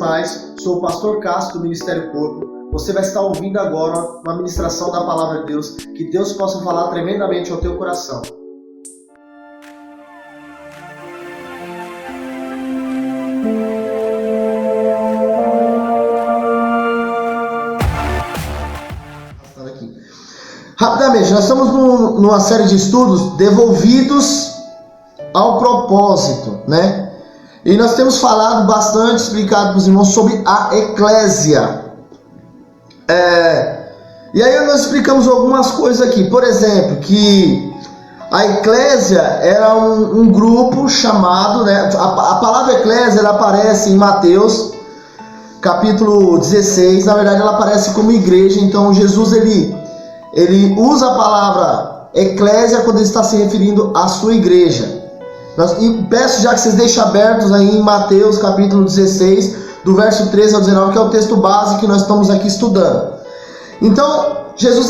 paz, sou o pastor Castro do Ministério Corpo. Você vai estar ouvindo agora uma ministração da Palavra de Deus, que Deus possa falar tremendamente ao teu coração. Rapidamente, nós estamos numa série de estudos devolvidos ao propósito, né? E nós temos falado bastante, explicado para os irmãos sobre a eclésia. E aí nós explicamos algumas coisas aqui. Por exemplo, que a eclésia era um grupo chamado, né? A palavra eclésia ela aparece em Mateus, capítulo 16. Na verdade, ela aparece como igreja. Então, Jesus ele usa a palavra eclésia quando ele está se referindo à sua igreja. E peço já que vocês deixem abertos aí em Mateus capítulo 16, do verso 13 ao 19, que é o texto base que nós estamos aqui estudando. Então, Jesus,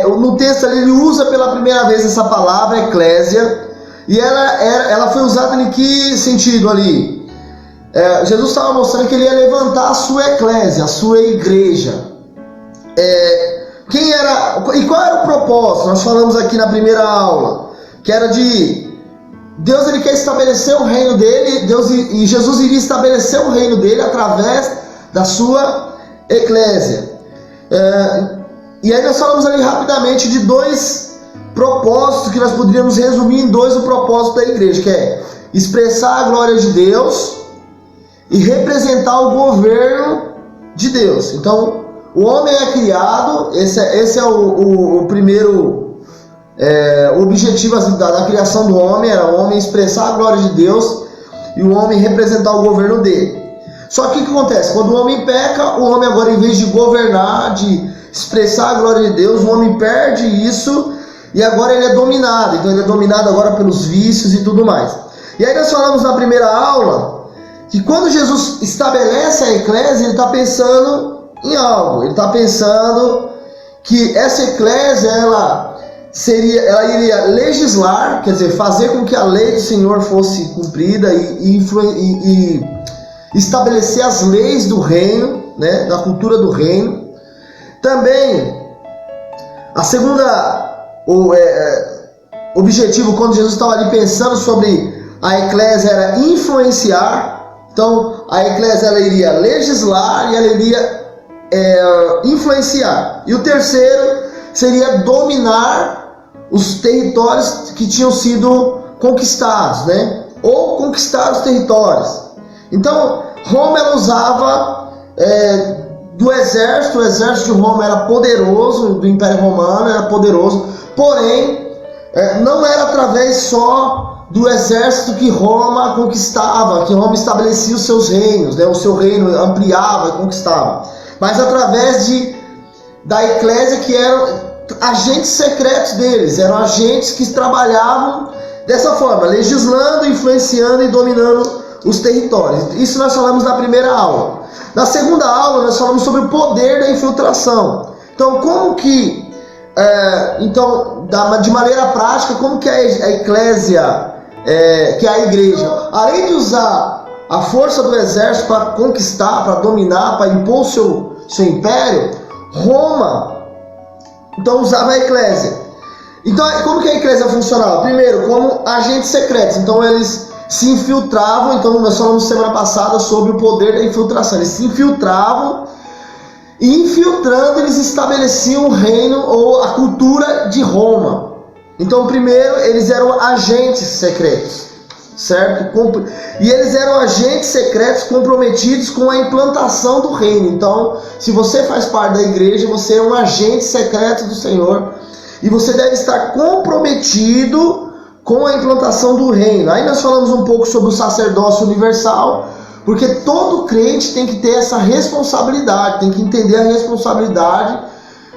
no texto ele usa pela primeira vez essa palavra eclésia, e ela foi usada em que sentido ali? Jesus estava mostrando que ele ia levantar a sua eclésia, a sua igreja. E qual era o propósito? Nós falamos aqui na primeira aula, que era de Deus, ele quer estabelecer o reino dele, e Jesus iria estabelecer o reino dele através da sua eclésia. E aí nós falamos ali rapidamente de dois propósitos que nós poderíamos resumir em dois o propósito da igreja, que é expressar a glória de Deus e representar o governo de Deus. Então, o homem é criado, esse é o primeiro objetivo da criação do homem, era o homem expressar a glória de Deus e o homem representar o governo dele. Só que o que acontece? Quando o homem peca, o homem agora, em vez de governar, de expressar a glória de Deus, o homem perde isso e agora ele é dominado. Então ele é dominado agora pelos vícios e tudo mais. E aí nós falamos na primeira aula que quando Jesus estabelece a eclésia, ele está pensando em algo. Ele está pensando que essa eclésia ela iria legislar, quer dizer, fazer com que a lei do Senhor fosse cumprida e estabelecer as leis do reino, né, da cultura do reino. Também, a segunda objetivo, quando Jesus estava ali pensando sobre a eclésia, era influenciar. Então, a eclésia ela iria legislar e ela iria influenciar. E o terceiro seria dominar os territórios que tinham sido conquistados, né? Ou conquistar os territórios. Então, Roma ela usava do exército. O exército de Roma era poderoso, do Império Romano era poderoso, porém, não era através só do exército que Roma conquistava, que Roma estabelecia os seus reinos, né? O seu reino ampliava e conquistava, mas através da eclésia, que eram agentes secretos deles, eram agentes que trabalhavam dessa forma, legislando, influenciando e dominando os territórios. Isso nós falamos na primeira aula. Na segunda aula nós falamos sobre o poder da infiltração. Então, como que de maneira prática, como que a eclésia, que é a igreja, além de usar a força do exército para conquistar, para dominar, para impor o seu império, Roma então usava a eclésia. Então, como que a eclésia funcionava? Primeiro, como agentes secretos. Então eles se infiltravam. Então nós falamos semana passada sobre o poder da infiltração. Eles se infiltravam e, infiltrando, eles estabeleciam o reino ou a cultura de Roma. Então, primeiro, eles eram agentes secretos, certo? E eles eram agentes secretos comprometidos com a implantação do reino. Então, se você faz parte da igreja, você é um agente secreto do Senhor e você deve estar comprometido com a implantação do reino. Aí nós falamos um pouco sobre o sacerdócio universal, porque todo crente tem que ter essa responsabilidade, tem que entender a responsabilidade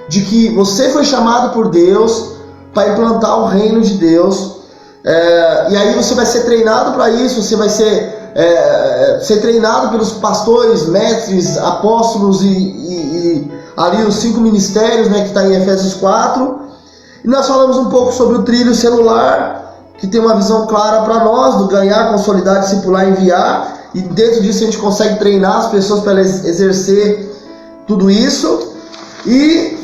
de que você foi chamado por Deus para implantar o reino de Deus. E aí você vai ser treinado para isso, você vai ser treinado pelos pastores, mestres, apóstolos e ali os 5 ministérios, né, que está em Efésios 4. E nós falamos um pouco sobre o trilho celular, que tem uma visão clara para nós, do ganhar, consolidar, discipular e enviar. e dentro disso a gente consegue treinar as pessoas para elas exercer tudo isso. E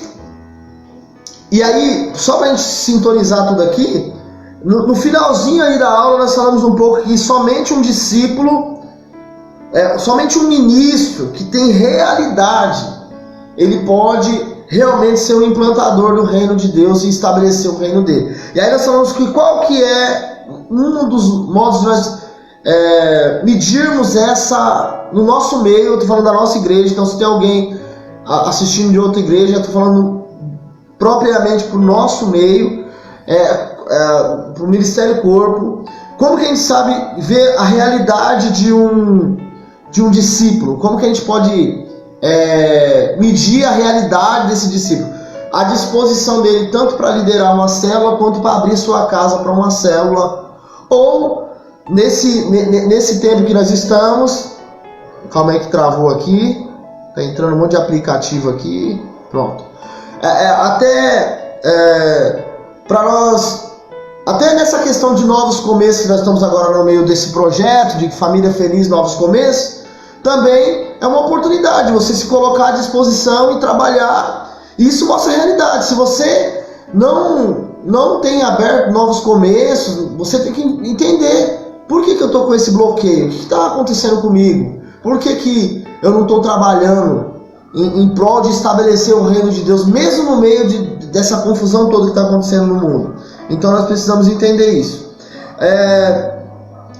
aí, só para a gente sintonizar tudo aqui, no finalzinho aí da aula nós falamos um pouco que somente um discípulo, somente um ministro que tem realidade, ele pode realmente ser um implantador do reino de Deus e estabelecer o reino dele. E aí nós falamos que qual que é um dos modos de nós medirmos essa no nosso meio. Eu estou falando da nossa igreja, então se tem alguém assistindo de outra igreja, eu estou falando propriamente para o nosso meio, para o Ministério Corpo. Como que a gente sabe ver a realidade de um discípulo? Como que a gente pode medir a realidade desse discípulo? A disposição dele tanto para liderar uma célula quanto para abrir sua casa para uma célula. Ou nesse tempo que nós estamos, calma aí que travou aqui, tá entrando um monte de aplicativo aqui, pronto. Para nós, até nessa questão de novos começos que nós estamos agora no meio desse projeto de Família Feliz, Novos Começos, também é uma oportunidade você se colocar à disposição e trabalhar. Isso mostra a realidade. Se você não tem aberto novos começos, você tem que entender por que eu estou com esse bloqueio, o que está acontecendo comigo, por que eu não estou trabalhando em prol de estabelecer o reino de Deus, mesmo no meio dessa confusão toda que está acontecendo no mundo. Então nós precisamos entender isso.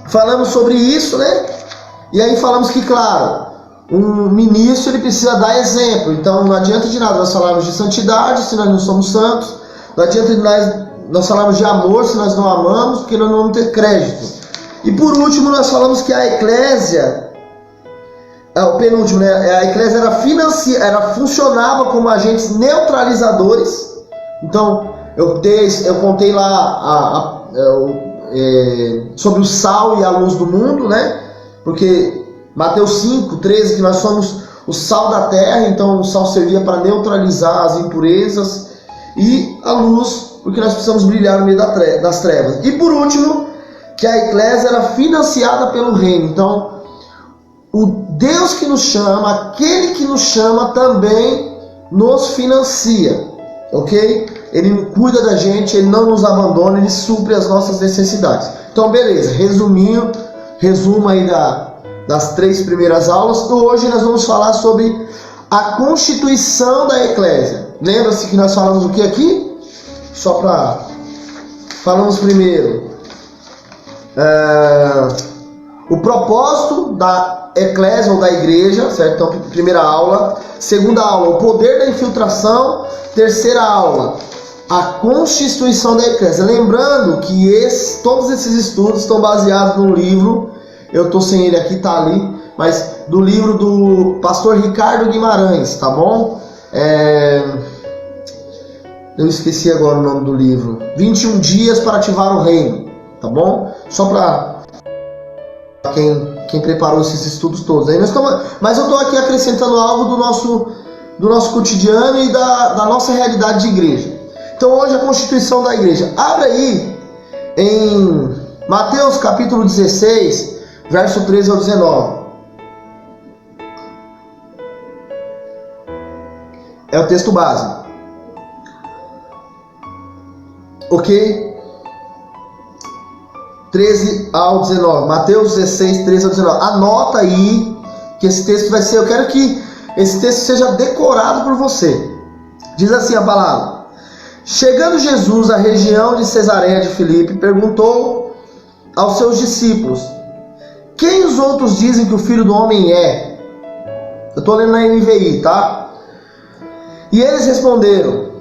Falamos sobre isso, né? E aí falamos que, claro, um ministro ele precisa dar exemplo. Então não adianta de nada nós falarmos de santidade se nós não somos santos. Não adianta de nós falarmos de amor se nós não amamos, porque nós não vamos ter crédito. E por último nós falamos que a eclésia, o penúltimo, né? A eclésia funcionava como agentes neutralizadores. Então eu contei lá sobre o sal e a luz do mundo, né? Porque Mateus 5:13, que nós somos o sal da terra, então o sal servia para neutralizar as impurezas, e a luz, porque nós precisamos brilhar no meio das trevas. E por último, que a eclésia era financiada pelo reino. Então, o Deus que nos chama, aquele que nos chama também nos financia, ok? Ele cuida da gente, ele não nos abandona, ele supre as nossas necessidades. Então, beleza, resumo aí das 3 primeiras aulas. Hoje nós vamos falar sobre a constituição da eclésia. Lembra-se que nós falamos o que aqui? Falamos primeiro o propósito da eclésia ou da igreja, certo? Então, primeira aula. Segunda aula, o poder da infiltração. Terceira aula, a constituição da eclésia. Lembrando que todos esses estudos estão baseados num livro, eu estou sem ele aqui, tá ali, mas do livro do pastor Ricardo Guimarães, tá bom? Eu esqueci agora o nome do livro. 21 dias para ativar o reino, tá bom? Só para quem preparou esses estudos todos. Mas eu estou aqui acrescentando algo do nosso cotidiano e da nossa realidade de igreja. Então hoje a constituição da igreja. Abre aí em Mateus capítulo 16, verso 13 ao 19. É o texto base. Ok? 13 ao 19. Mateus 16, 13 ao 19. Anota aí que esse texto vai ser... Eu quero que esse texto seja decorado por você. Diz assim a palavra: Chegando Jesus à região de Cesareia de Filipe, perguntou aos seus discípulos: Quem os outros dizem que o Filho do Homem é? Eu estou lendo na NVI, tá? E eles responderam: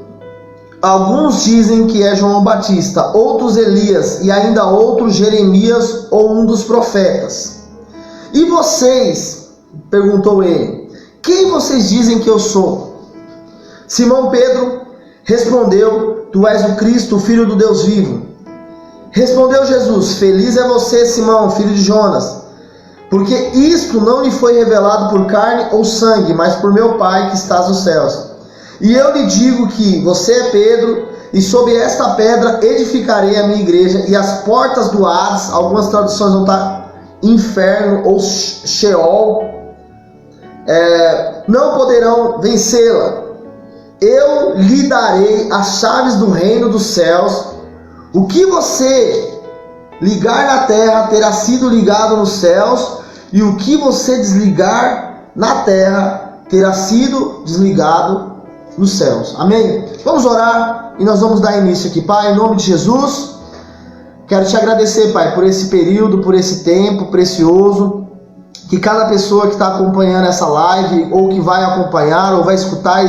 Alguns dizem que é João Batista, outros Elias, e ainda outros Jeremias ou um dos profetas. E vocês? Perguntou ele: Quem vocês dizem que eu sou? Simão Pedro respondeu: Tu és o Cristo, o Filho do Deus vivo. Respondeu Jesus: Feliz é você, Simão, filho de Jonas, porque isto não lhe foi revelado por carne ou sangue, mas por meu Pai que estás nos céus. E eu lhe digo que você é Pedro, e sobre esta pedra edificarei a minha igreja, e as portas do Hades, algumas traduções vão estar inferno ou Sheol não poderão vencê-la. Eu lhe darei as chaves do reino dos céus. O que você ligar na terra terá sido ligado nos céus, e o que você desligar na terra terá sido desligado nos céus. Amém? Vamos orar e nós vamos dar início aqui. Pai, em nome de Jesus, quero te agradecer, Pai, por esse período, por esse tempo precioso, que cada pessoa que está acompanhando essa live, ou que vai acompanhar, ou vai escutar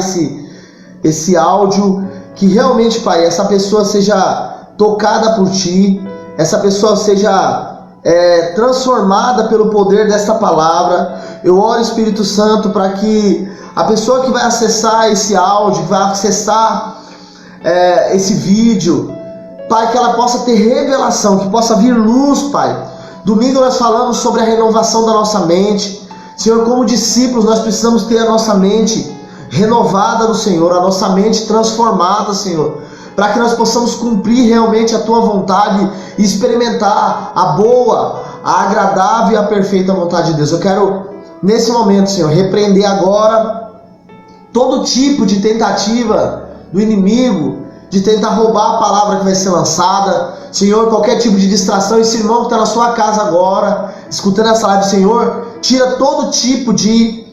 esse áudio, que realmente, Pai, essa pessoa seja tocada por Ti, essa pessoa seja transformada pelo poder desta palavra. Eu oro, Espírito Santo, para que a pessoa que vai acessar esse áudio, que vai acessar esse vídeo, Pai, que ela possa ter revelação, que possa vir luz, Pai. Domingo nós falamos sobre a renovação da nossa mente. Senhor, como discípulos, nós precisamos ter a nossa mente renovada no Senhor, a nossa mente transformada, Senhor, para que nós possamos cumprir realmente a Tua vontade e experimentar a boa, a agradável e a perfeita vontade de Deus. Eu quero, nesse momento, Senhor, repreender agora todo tipo de tentativa do inimigo de tentar roubar a palavra que vai ser lançada. Senhor, qualquer tipo de distração. Esse irmão que está na sua casa agora, escutando essa live, Senhor, tira todo tipo de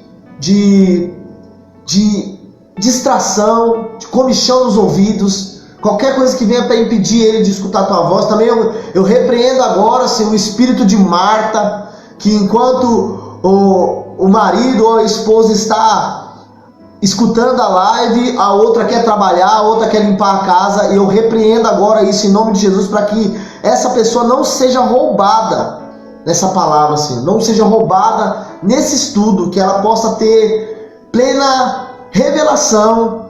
distração, de comichão nos ouvidos, qualquer coisa que venha para impedir ele de escutar a Tua voz. Também eu repreendo agora, Senhor, o espírito de Marta, que enquanto o marido ou a esposa está escutando a live, a outra quer trabalhar, a outra quer limpar a casa, e eu repreendo agora isso em nome de Jesus, para que essa pessoa não seja roubada nessa palavra, Senhor, não seja roubada nesse estudo, que ela possa ter plena revelação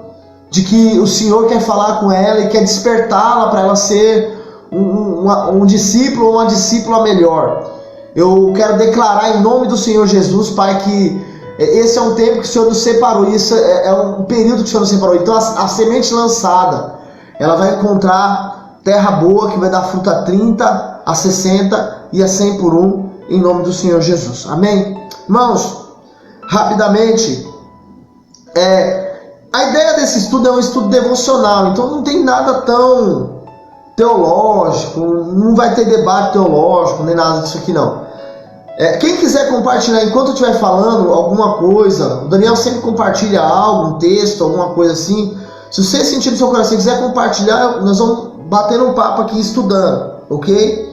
de que o Senhor quer falar com ela e quer despertá-la para ela ser um discípulo ou uma discípula melhor. Eu quero declarar em nome do Senhor Jesus, Pai, que esse é um tempo que o Senhor nos separou, isso é um período que o Senhor nos separou. Então a semente lançada, ela vai encontrar terra boa, que vai dar fruta a 30, a 60 e a 100 por um, em nome do Senhor Jesus. Amém? Irmãos, rapidamente, a ideia desse estudo é um estudo devocional, então não tem nada tão teológico, não vai ter debate teológico, nem nada disso aqui não. Quem quiser compartilhar enquanto eu estiver falando alguma coisa, o Daniel sempre compartilha algo, um texto, alguma coisa assim. Se você sentir no seu coração e quiser compartilhar, nós vamos bater um papo aqui estudando, ok?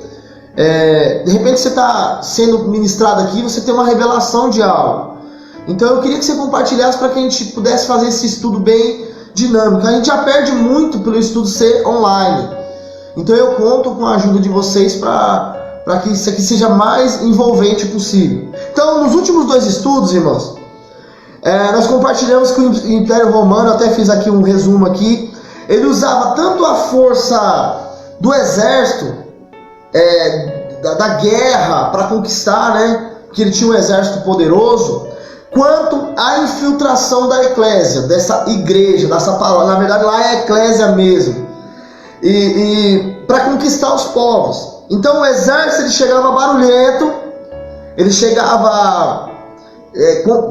De repente você está sendo ministrado aqui, você tem uma revelação de algo. Então eu queria que você compartilhasse para que a gente pudesse fazer esse estudo bem dinâmico. A gente já perde muito pelo estudo ser online. Então eu conto com a ajuda de vocês para que isso aqui seja mais envolvente possível. Então, nos últimos 2 estudos, irmãos, nós compartilhamos que o Império Romano, até fiz aqui um resumo aqui, ele usava tanto a força do exército, da guerra para conquistar, né, que ele tinha um exército poderoso, quanto a infiltração da eclésia, dessa igreja, dessa palavra. Na verdade, lá é a eclésia mesmo, e para conquistar os povos. Então o exército ele chegava barulhento, ele chegava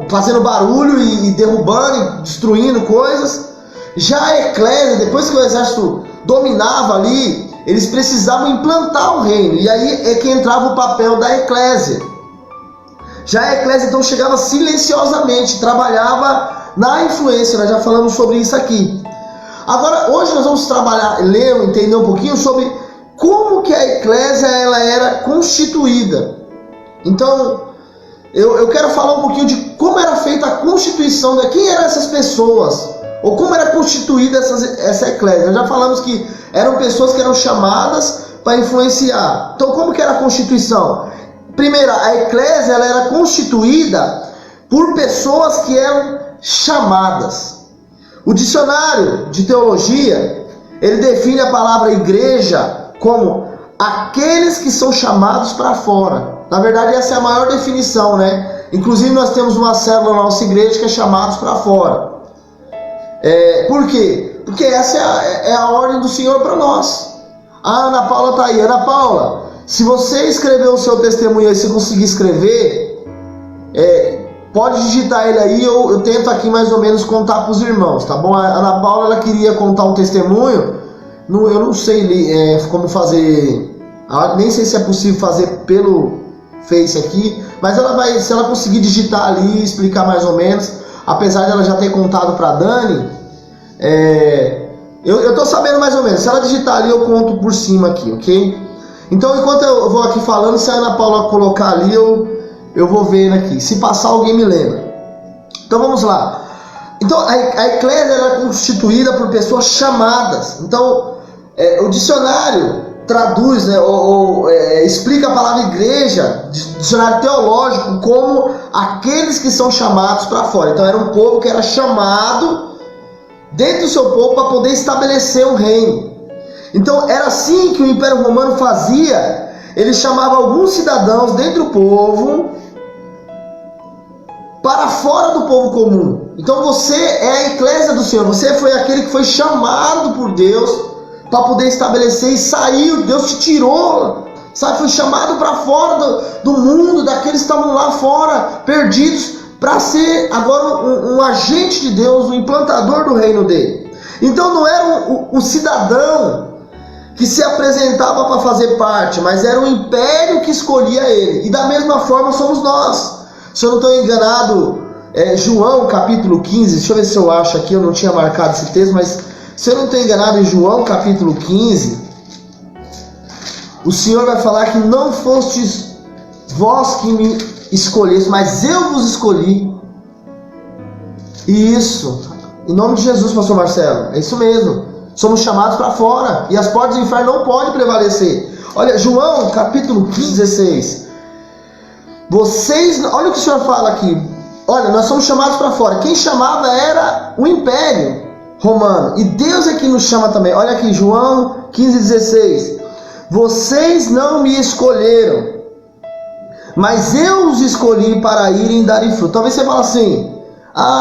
fazendo barulho e derrubando e destruindo coisas. Já a eclésia, depois que o exército dominava ali, eles precisavam implantar o reino, e aí é que entrava o papel da eclésia. Já a eclésia então chegava silenciosamente, trabalhava na influência. Nós já falamos sobre isso aqui. Agora, hoje nós vamos ler, entender um pouquinho sobre como que a eclésia ela era constituída. Então, eu quero falar um pouquinho de como era feita a constituição, quem eram essas pessoas, ou como era constituída essa eclésia. Nós já falamos que eram pessoas que eram chamadas para influenciar. Então, como que era a constituição? Primeiro, a eclésia ela era constituída por pessoas que eram chamadas. O dicionário de teologia, ele define a palavra igreja como aqueles que são chamados para fora. Na verdade, essa é a maior definição, né? Inclusive, nós temos uma célula na nossa igreja que é chamados para fora. Por quê? Porque essa é a ordem do Senhor para nós. A Ana Paula está aí. Ana Paula, Se você escrever o seu testemunho aí, se conseguir escrever, pode digitar ele aí, eu tento aqui mais ou menos contar para os irmãos, tá bom? A Ana Paula, ela queria contar um testemunho, eu não sei como fazer, nem sei se é possível fazer pelo Face aqui, mas ela vai, se ela conseguir digitar ali e explicar mais ou menos, apesar dela já ter contado para a Dani, eu tô sabendo mais ou menos, se ela digitar ali eu conto por cima aqui, ok? Então enquanto eu vou aqui falando, se a Ana Paula colocar ali, eu vou vendo aqui. Se passar, alguém me lembra. Então vamos lá. Então a eclésia é constituída por pessoas chamadas. Então o dicionário traduz, né, explica a palavra igreja, dicionário teológico, como aqueles que são chamados para fora. Então era um povo que era chamado dentro do seu povo para poder estabelecer um reino. Então era assim que o Império Romano fazia. Ele chamava alguns cidadãos dentro do povo para fora do povo comum. Então você é a eclésia do Senhor. Você foi aquele que foi chamado por Deus para poder estabelecer, e saiu. Deus te tirou, sabe? Foi chamado para fora do mundo, daqueles que estavam lá fora, perdidos, para ser agora um agente de Deus, um implantador do reino dele. Então não era o cidadão que se apresentava para fazer parte, mas era o império que escolhia ele. E da mesma forma somos nós. Se eu não estou enganado, João capítulo 15, deixa eu ver se eu acho aqui, eu não tinha marcado esse texto, mas se eu não estou enganado, em João capítulo 15, o Senhor vai falar que não fostes vós que me escolheste, mas eu vos escolhi. Isso, em nome de Jesus, pastor Marcelo, é isso mesmo. Somos chamados para fora, e as portas do inferno não podem prevalecer. Olha, João capítulo 15, 16. Olha o que o Senhor fala aqui. Olha, nós somos chamados para fora. Quem chamava era o Império Romano, e Deus é que nos chama também. Olha aqui, João 15, 16. Vocês não me escolheram, mas eu os escolhi para irem darem fruto. Talvez você fale assim: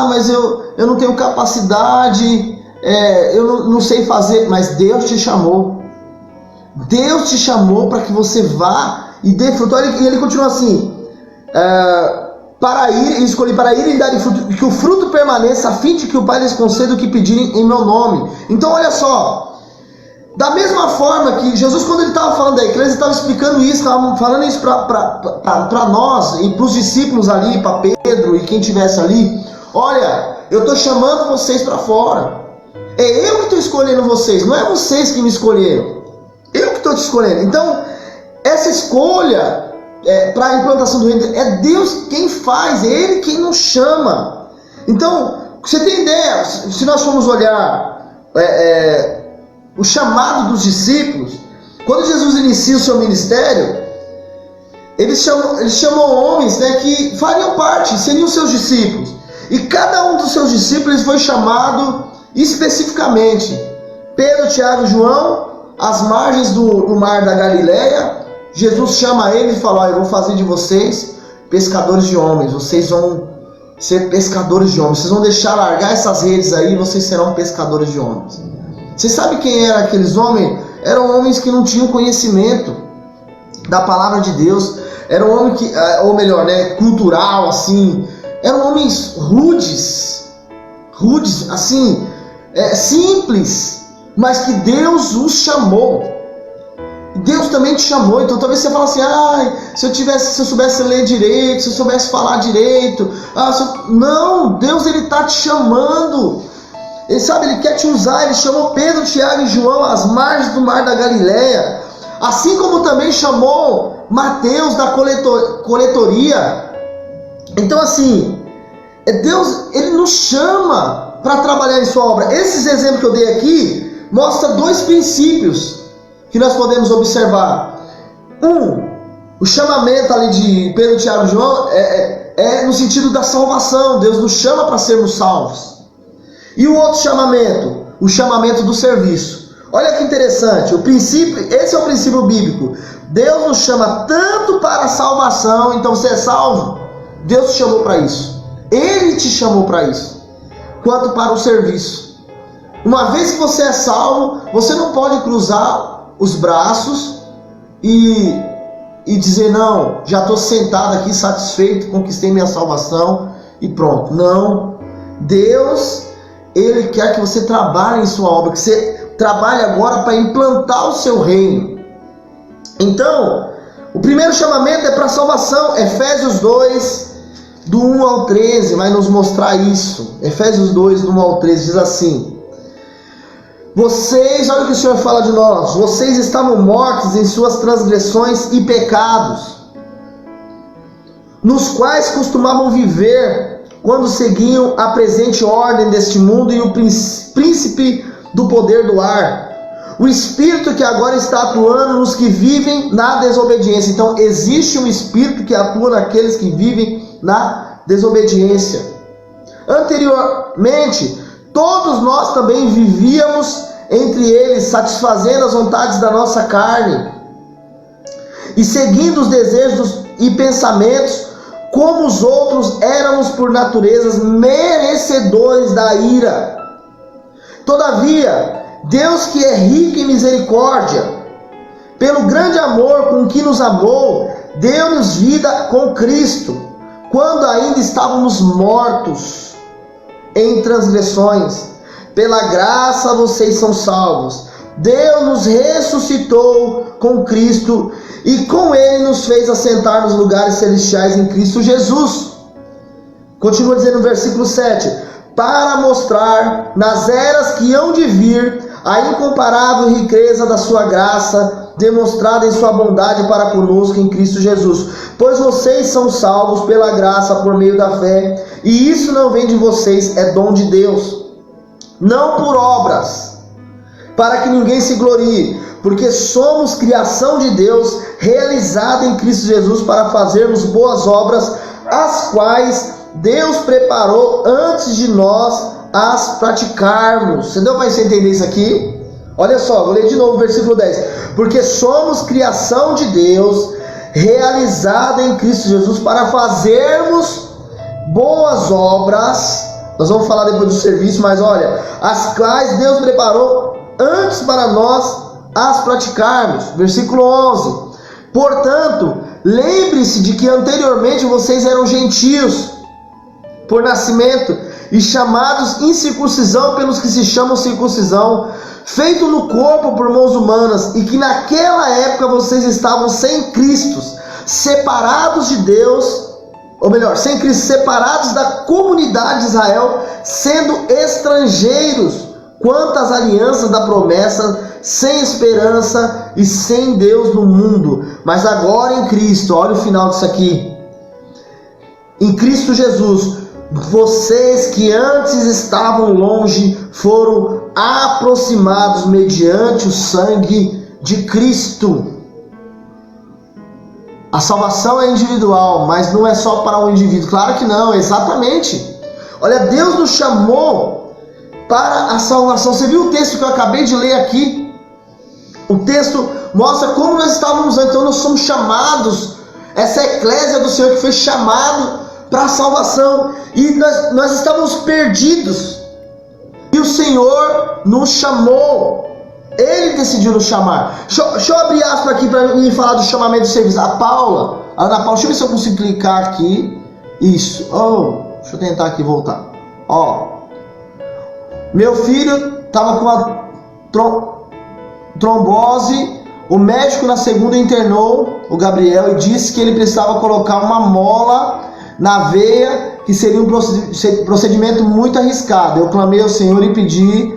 mas eu não tenho capacidade, eu não sei fazer. Mas Deus te chamou. Deus te chamou para que você vá e dê fruto. Olha, e ele continua assim: escolhi para ir e dar fruto, que o fruto permaneça, a fim de que o Pai lhes conceda o que pedirem em meu nome. Então olha só, da mesma forma que Jesus, quando ele estava falando da igreja, estava explicando isso, estava falando isso para nós e para os discípulos ali, para Pedro e quem estivesse ali. Olha, eu estou chamando vocês para fora. É eu que estou escolhendo vocês, não é vocês que me escolheram. Eu que estou te escolhendo. Então, essa escolha para a implantação do reino é Deus quem faz, é Ele quem nos chama. Então, você tem ideia, se nós formos olhar o chamado dos discípulos, quando Jesus inicia o seu ministério, ele chamou homens, né, que fariam parte, seriam seus discípulos. E cada um dos seus discípulos foi chamado especificamente. Pedro, Tiago e João, às margens do mar da Galileia, Jesus chama eles e fala: eu vou fazer de vocês pescadores de homens. Vocês vão ser pescadores de homens. Vocês vão deixar largar essas redes aí, vocês serão pescadores de homens. Você sabe quem eram aqueles homens? Eram homens que não tinham conhecimento da palavra de Deus. Eram homens que, ou melhor, né, cultural, assim. Eram homens rudes, assim, simples, mas que Deus os chamou. Deus também te chamou. Então talvez você fale assim: se eu soubesse ler direito, se eu soubesse falar direito. Não, Deus, ele está te chamando. Ele sabe, ele quer te usar. Ele chamou Pedro, Tiago e João às margens do mar da Galileia, assim como também chamou Mateus da coletoria. Então assim, Deus, ele nos chama para trabalhar em sua obra. Esses exemplos que eu dei aqui mostram dois princípios que nós podemos observar. O chamamento ali de Pedro, Tiago e João é no sentido da salvação. Deus nos chama para sermos salvos. E o outro chamamento, o chamamento do serviço. Olha que interessante, esse é o princípio bíblico. Deus nos chama tanto para a salvação, então você é salvo, Deus te chamou para isso. Ele te chamou para isso, quanto para o serviço. Uma vez que você é salvo, você não pode cruzar os braços e e dizer, não, já estou sentado aqui satisfeito, conquistei minha salvação e pronto. Não. Deus, Ele quer que você trabalhe em sua obra, que você trabalhe agora para implantar o seu reino. Então, o primeiro chamamento é para a salvação. Efésios 2, do 1 ao 13, vai nos mostrar isso. Efésios 2, do 1 ao 13, diz assim: vocês, olha o que o Senhor fala de nós, vocês estavam mortos em suas transgressões e pecados, nos quais costumavam viver quando seguiam a presente ordem deste mundo e o príncipe do poder do ar, o espírito que agora está atuando nos que vivem na desobediência. Então existe um espírito que atua naqueles que vivem na desobediência. Anteriormente, todos nós também vivíamos entre eles, satisfazendo as vontades da nossa carne e seguindo os desejos e pensamentos. Como os outros, éramos por natureza merecedores da ira. Todavia, Deus, que é rico em misericórdia, pelo grande amor com que nos amou, deu-nos vida com Cristo, quando ainda estávamos mortos em transgressões. Pela graça vocês são salvos. Deus nos ressuscitou com Cristo e com Ele nos fez assentar nos lugares celestiais em Cristo Jesus. Continua dizendo no versículo 7: para mostrar nas eras que hão de vir a incomparável riqueza da sua graça, demonstrada em sua bondade para conosco em Cristo Jesus. Pois vocês são salvos pela graça por meio da fé, e isso não vem de vocês, é dom de Deus, não por obras, para que ninguém se glorie, porque somos criação de Deus, realizada em Cristo Jesus para fazermos boas obras, as quais Deus preparou antes de nós as praticarmos. Você deu para você entender isso aqui? Olha só, vou ler de novo o versículo 10. Porque somos criação de Deus, realizada em Cristo Jesus para fazermos boas obras. Nós vamos falar depois do serviço, mas olha, as quais Deus preparou antes para nós as praticarmos. Versículo 11. Portanto, lembre-se de que anteriormente vocês eram gentios por nascimento e chamados incircuncisão pelos que se chamam circuncisão, feito no corpo por mãos humanas, e que naquela época vocês estavam sem Cristo, separados de Deus, ou melhor, sem Cristo, separados da comunidade de Israel, sendo estrangeiros quanto às alianças da promessa, sem esperança e sem Deus no mundo. Mas agora em Cristo, olha o final disso aqui, em Cristo Jesus, vocês que antes estavam longe foram aproximados mediante o sangue de Cristo. A salvação é individual, mas não é só para um indivíduo. Claro que não, exatamente. Olha, Deus nos chamou para a salvação. Você viu o texto que eu acabei de ler aqui? O texto mostra como nós estávamos antes. Então nós somos chamados, essa eclésia do Senhor que foi chamado para a salvação, e nós estávamos perdidos, e o Senhor nos chamou, Ele decidiu nos chamar. Deixa eu abrir aspas aqui para mim falar do chamamento de serviço. A Ana Paula, deixa eu ver se eu consigo clicar aqui, isso, deixa eu tentar aqui voltar, meu filho estava com a trombose, o médico na segunda internou o Gabriel e disse que ele precisava colocar uma mola na veia, que seria um procedimento muito arriscado. Eu clamei ao Senhor e pedi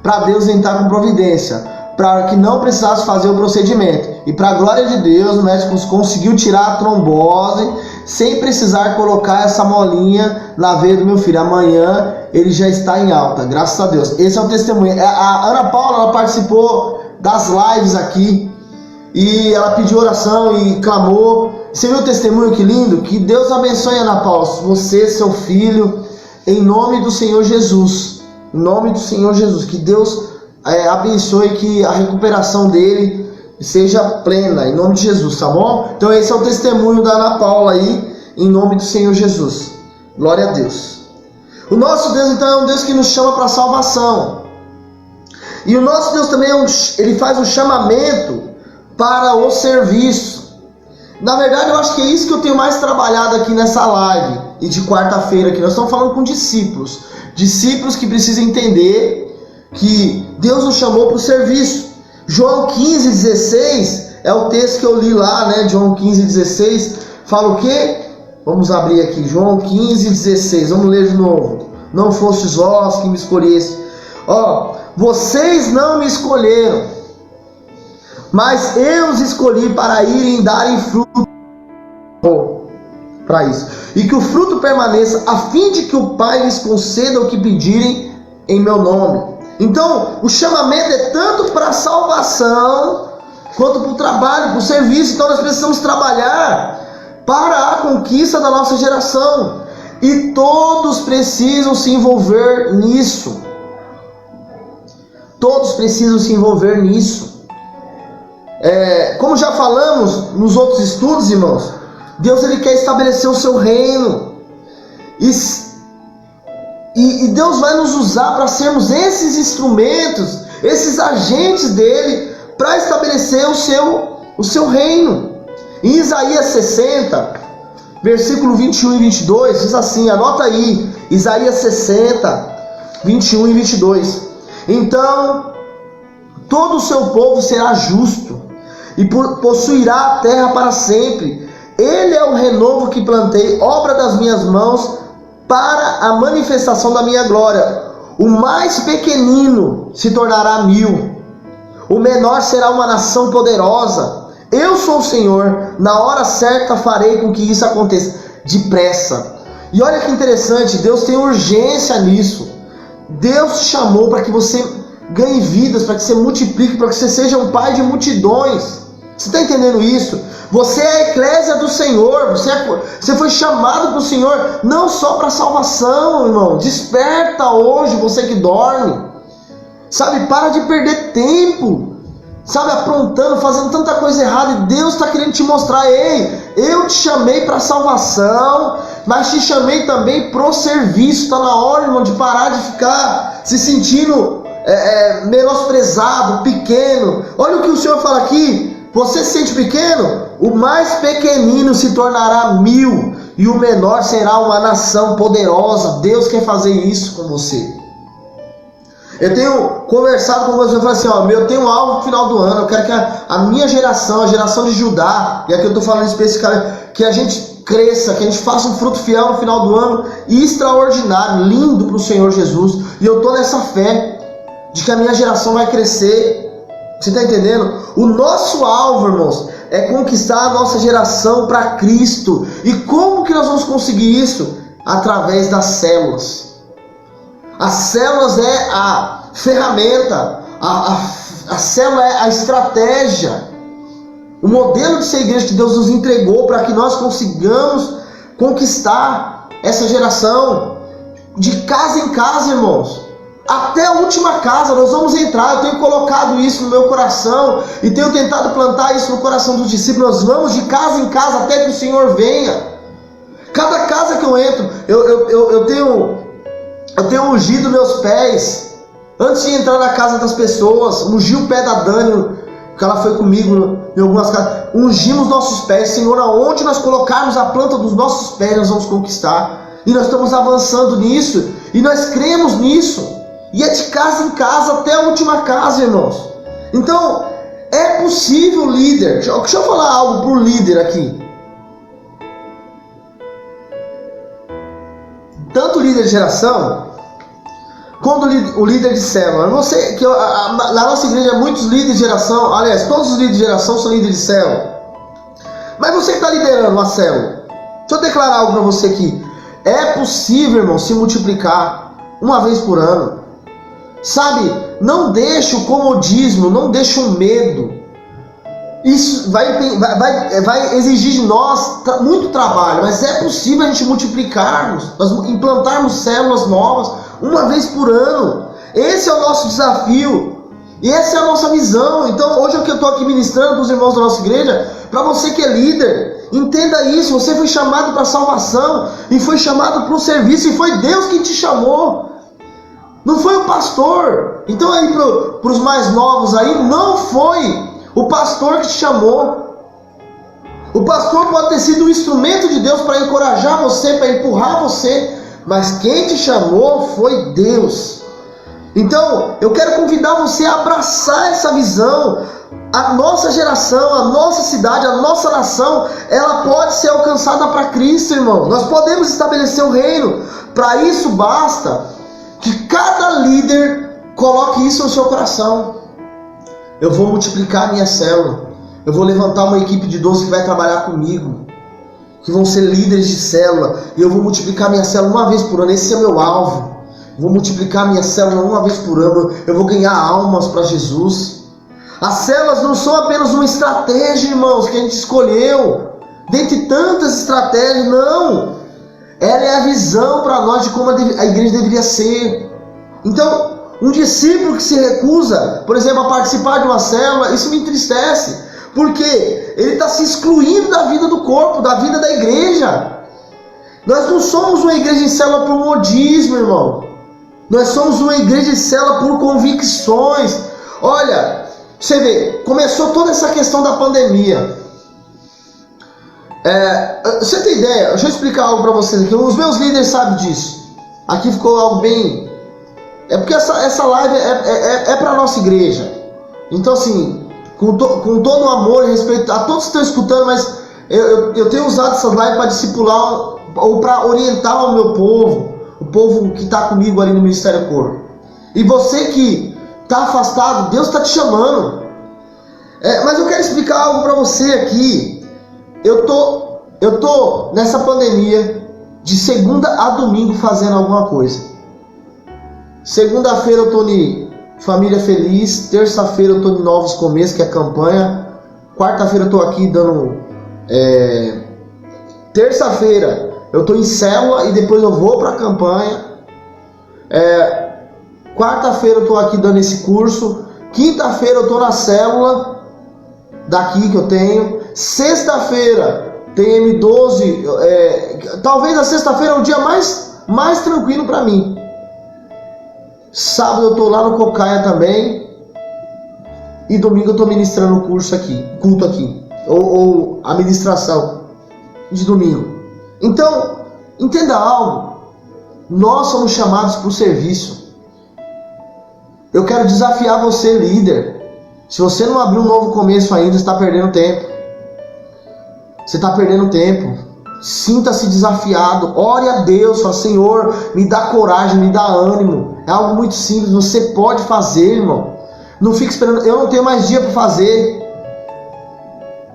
para Deus entrar com providência, para que não precisasse fazer o procedimento. E para a glória de Deus, o médico conseguiu tirar a trombose sem precisar colocar essa molinha na veia do meu filho. Amanhã ele já está em alta, graças a Deus. Esse é o testemunho. A Ana Paula, ela participou das lives aqui, e ela pediu oração e clamou. Você viu o testemunho, que lindo? Que Deus abençoe, Ana Paula, você, seu filho, em nome do Senhor Jesus. Em nome do Senhor Jesus. Que Deus abençoe, que a recuperação dele seja plena, em nome de Jesus, tá bom? Então esse é o testemunho da Ana Paula aí, em nome do Senhor Jesus. Glória a Deus. O nosso Deus, então, é um Deus que nos chama para a salvação. E o nosso Deus também ele faz um chamamento para o serviço. Na verdade, eu acho que é isso que eu tenho mais trabalhado aqui nessa live e de quarta-feira aqui. Nós estamos falando com discípulos. Discípulos que precisam entender que Deus nos chamou para o serviço. João 15,16 é o texto que eu li lá, né? João 15,16 fala o quê? Vamos abrir aqui, João 15,16. Vamos ler de novo. Não fostes vós que me escolheste. Ó, vocês não me escolheram, mas eu os escolhi para irem darem fruto para isso. E que o fruto permaneça, a fim de que o Pai lhes conceda o que pedirem em meu nome. Então, o chamamento é tanto para a salvação, quanto para o trabalho, para o serviço. Então, nós precisamos trabalhar para a conquista da nossa geração. E todos precisam se envolver nisso. Todos precisam se envolver nisso. Como já falamos nos outros estudos, irmãos, Deus ele quer estabelecer o seu reino. E Deus vai nos usar para sermos esses instrumentos, esses agentes dele, para estabelecer o seu reino. Em Isaías 60, versículo 21 e 22, diz assim, anota aí, Isaías 60, 21 e 22. Então, todo o seu povo será justo e possuirá a terra para sempre. Ele é o renovo que plantei, obra das minhas mãos, para a manifestação da minha glória. O mais pequenino se tornará 1000, o menor será uma nação poderosa. Eu sou o Senhor, na hora certa farei com que isso aconteça, depressa. E olha que interessante, Deus tem urgência nisso. Deus te chamou para que você ganhe vidas, para que você multiplique, para que você seja um pai de multidões. Você está entendendo isso? Você é a eclésia do Senhor, você foi chamado para o Senhor, não só para salvação, irmão. Desperta hoje, você que dorme. Sabe, para de perder tempo, sabe, aprontando, fazendo tanta coisa errada. E Deus está querendo te mostrar, ei, eu te chamei para salvação, mas te chamei também para o serviço. Está na hora, irmão, de parar de ficar se sentindo menosprezado, pequeno. Olha o que o Senhor fala aqui. Você se sente pequeno? O mais pequenino se tornará 1000 e o menor será uma nação poderosa. Deus quer fazer isso com você. Eu tenho conversado com você e falado assim, ó, eu tenho algo no final do ano, eu quero que a minha geração, a geração de Judá, e aqui eu estou falando especificamente, que a gente cresça, que a gente faça um fruto fiel no final do ano, e extraordinário, lindo para o Senhor Jesus. E eu estou nessa fé de que a minha geração vai crescer. Você está entendendo? O nosso alvo, irmãos, é conquistar a nossa geração para Cristo. E como que nós vamos conseguir isso? Através das células. As células é a ferramenta, a célula é a estratégia, o modelo de ser igreja que Deus nos entregou para que nós consigamos conquistar essa geração. De casa em casa, irmãos. Até a última casa nós vamos entrar. Eu tenho colocado isso no meu coração e tenho tentado plantar isso no coração dos discípulos. Nós vamos de casa em casa até que o Senhor venha. Cada casa que eu entro, eu tenho ungido meus pés antes de entrar na casa das pessoas. Ungi o pé da Dani, que ela foi comigo em algumas casas. Ungimos nossos pés. Senhor, aonde nós colocarmos a planta dos nossos pés, nós vamos conquistar. E nós estamos avançando nisso. E nós cremos nisso. E é de casa em casa até a última casa, irmãos. Então, é possível, líder. Deixa eu falar algo para o líder aqui. Tanto o líder de geração, quanto o líder de célula. Na nossa igreja, muitos líderes de geração, aliás, todos os líderes de geração são líderes de célula. Mas você que está liderando uma célula, deixa eu declarar algo para você aqui. É possível, irmão, se multiplicar uma vez por ano. Sabe, não deixe o comodismo, não deixe o medo. Isso vai exigir de nós muito trabalho, mas é possível a gente multiplicarmos, nós implantarmos células novas uma vez por ano. Esse é o nosso desafio e essa é a nossa visão. Então hoje é o que eu estou aqui ministrando para os irmãos da nossa igreja, para você que é líder, entenda isso. Você foi chamado para a salvação e foi chamado para o serviço, e foi Deus quem te chamou. Não foi o pastor. Então aí para os mais novos aí, não foi o pastor que te chamou. O pastor pode ter sido um instrumento de Deus para encorajar você, para empurrar você, mas quem te chamou foi Deus. Então, eu quero convidar você a abraçar essa visão. A nossa geração, a nossa cidade, a nossa nação, ela pode ser alcançada para Cristo, irmão. Nós podemos estabelecer o reino. Para isso basta que cada líder coloque isso no seu coração. Eu vou multiplicar a minha célula. Eu vou levantar uma equipe de 12 que vai trabalhar comigo, que vão ser líderes de célula. E eu vou multiplicar minha célula uma vez por ano. Esse é o meu alvo. Vou multiplicar minha célula uma vez por ano. Eu vou ganhar almas para Jesus. As células não são apenas uma estratégia, irmãos, que a gente escolheu dentre tantas estratégias, não. Ela é a visão para nós de como a igreja deveria ser. Então, um discípulo que se recusa, por exemplo, a participar de uma célula, isso me entristece, porque ele está se excluindo da vida do corpo, da vida da igreja. Nós não somos uma igreja em célula por modismo, irmão. Nós somos uma igreja em célula por convicções. Olha, você vê, começou toda essa questão da pandemia. Você tem ideia? Deixa eu explicar algo para vocês aqui. Os meus líderes sabem disso. Aqui ficou algo bem... É porque essa live é para a nossa igreja. Então assim, com todo o amor e respeito a todos que estão escutando, mas eu tenho usado essas lives para discipular ou para orientar o meu povo, o povo que está comigo ali no Ministério Corpo. E você que está afastado, Deus está te chamando. Mas eu quero explicar algo para você aqui. Eu tô nessa pandemia de segunda a domingo fazendo alguma coisa. Segunda-feira eu tô em Família Feliz, terça-feira eu tô em Novos Começos, que é campanha. Quarta-feira eu tô aqui dando... Terça-feira eu tô em célula e depois eu vou para a campanha. Quarta-feira eu tô aqui dando esse curso. Quinta-feira eu tô na célula daqui que eu tenho. Sexta-feira tem M12. Talvez a sexta-feira é o dia mais tranquilo para mim. Sábado eu tô lá no Cocaia também. E domingo eu tô ministrando o curso aqui, culto aqui, ou a ministração de domingo. Então, entenda algo. Nós somos chamados para o serviço. Eu quero desafiar você, líder. Se você não abrir um novo começo ainda, você está perdendo tempo. Você está perdendo tempo. Sinta-se desafiado. Ore a Deus. Fala, Senhor, me dá coragem, me dá ânimo. É algo muito simples. Você pode fazer, irmão. Não fique esperando. Eu não tenho mais dia para fazer.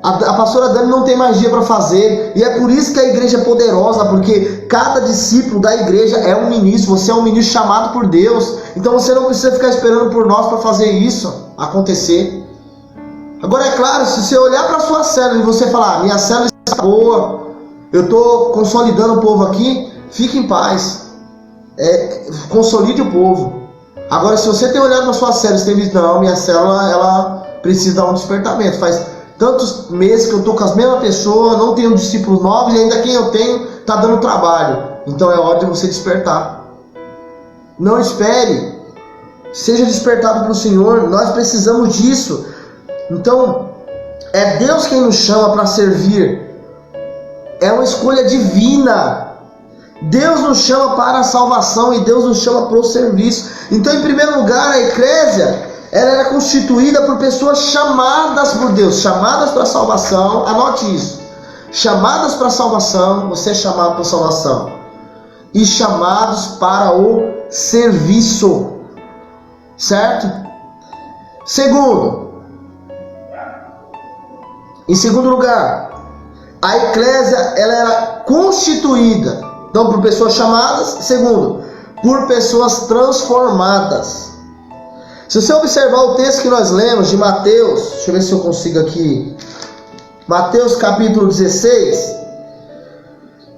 A pastora Dani não tem mais dia para fazer. E é por isso que a igreja é poderosa. Porque cada discípulo da igreja é um ministro. Você é um ministro chamado por Deus. Então você não precisa ficar esperando por nós para fazer isso acontecer. Agora é claro, se você olhar para a sua célula e você falar, minha célula está boa, eu estou consolidando o povo aqui, fique em paz. Consolide o povo. Agora, se você tem olhado na sua célula e tem visto, não, minha célula ela precisa dar um despertamento. Faz tantos meses que eu estou com as mesmas pessoas, não tenho discípulos novos e ainda quem eu tenho está dando trabalho. Então é hora de você despertar. Não espere. Seja despertado para o Senhor. Nós precisamos disso. Então, é Deus quem nos chama para servir. É uma escolha divina. Deus nos chama para a salvação e Deus nos chama para o serviço. Então, em primeiro lugar, a eclésia, ela era constituída por pessoas chamadas por Deus, chamadas para a salvação. Anote isso. Chamadas para a salvação, você é chamado para a salvação. E chamados para o serviço. Certo? Em segundo lugar, a eclésia ela era constituída, então, por pessoas chamadas. Segundo, por pessoas transformadas. Se você observar o texto que nós lemos de Mateus, deixa eu ver se eu consigo aqui. Mateus capítulo 16,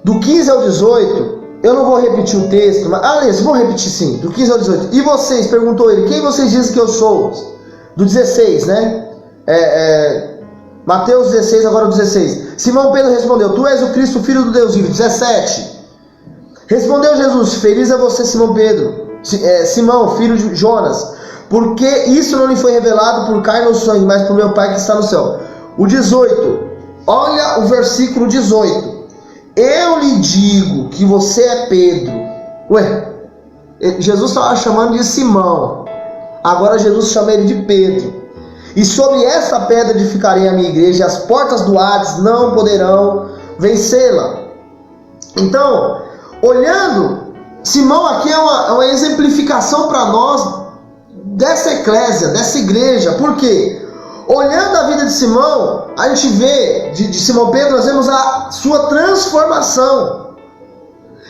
do 15 ao 18, eu não vou repetir o texto, mas, vou repetir sim, do 15 ao 18. E vocês, perguntou ele, quem vocês dizem que eu sou? Do 16, né? Mateus 16, agora o 16. Simão Pedro respondeu, tu és o Cristo, filho do Deus vivo. 17. Respondeu Jesus, feliz é você, Simão Pedro, Simão, filho de Jonas, porque isso não lhe foi revelado por carne ou sangue, mas por meu Pai que está no céu. O 18. Olha o versículo 18. Eu lhe digo que você é Pedro. Ué, Jesus estava chamando de Simão. Agora Jesus chama ele de Pedro. E sobre essa pedra edificarei a minha igreja, e as portas do Hades não poderão vencê-la. Então, olhando, Simão aqui é uma exemplificação para nós dessa eclésia, dessa igreja. Por quê? Olhando a vida de Simão, a gente vê, de Simão Pedro, nós vemos a sua transformação.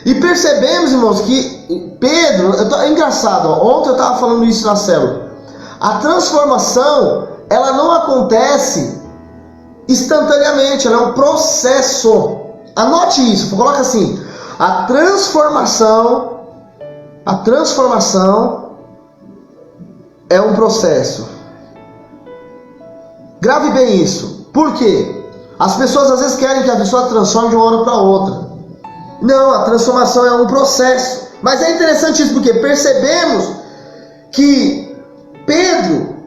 E percebemos, irmãos, que Pedro, é engraçado, ontem eu estava falando isso na célula. A transformação, ela não acontece instantaneamente, ela é um processo. Anote isso, coloca assim: a transformação é um processo. Grave bem isso. Por quê? As pessoas às vezes querem que a pessoa transforme de uma hora para outra. Não, a transformação é um processo. Mas é interessante isso porque percebemos que Pedro,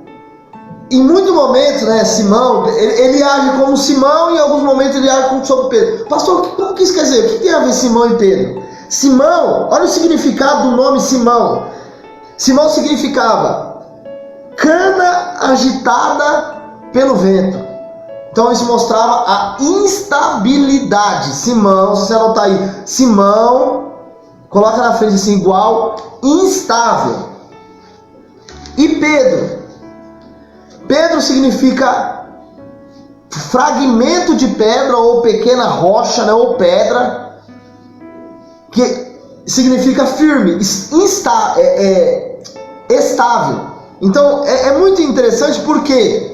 em muitos momentos, né, Simão, ele age como Simão e em alguns momentos ele age como sobre Pedro. Pastor, o que isso quer dizer? O que tem a ver Simão e Pedro? Simão, olha o significado do nome Simão. Simão significava cana agitada pelo vento. Então isso mostrava a instabilidade. Simão, se você anotar aí, Simão, coloca na frente assim, igual, instável. E Pedro significa fragmento de pedra ou pequena rocha, né, ou pedra, que significa firme, estável. Então é muito interessante porque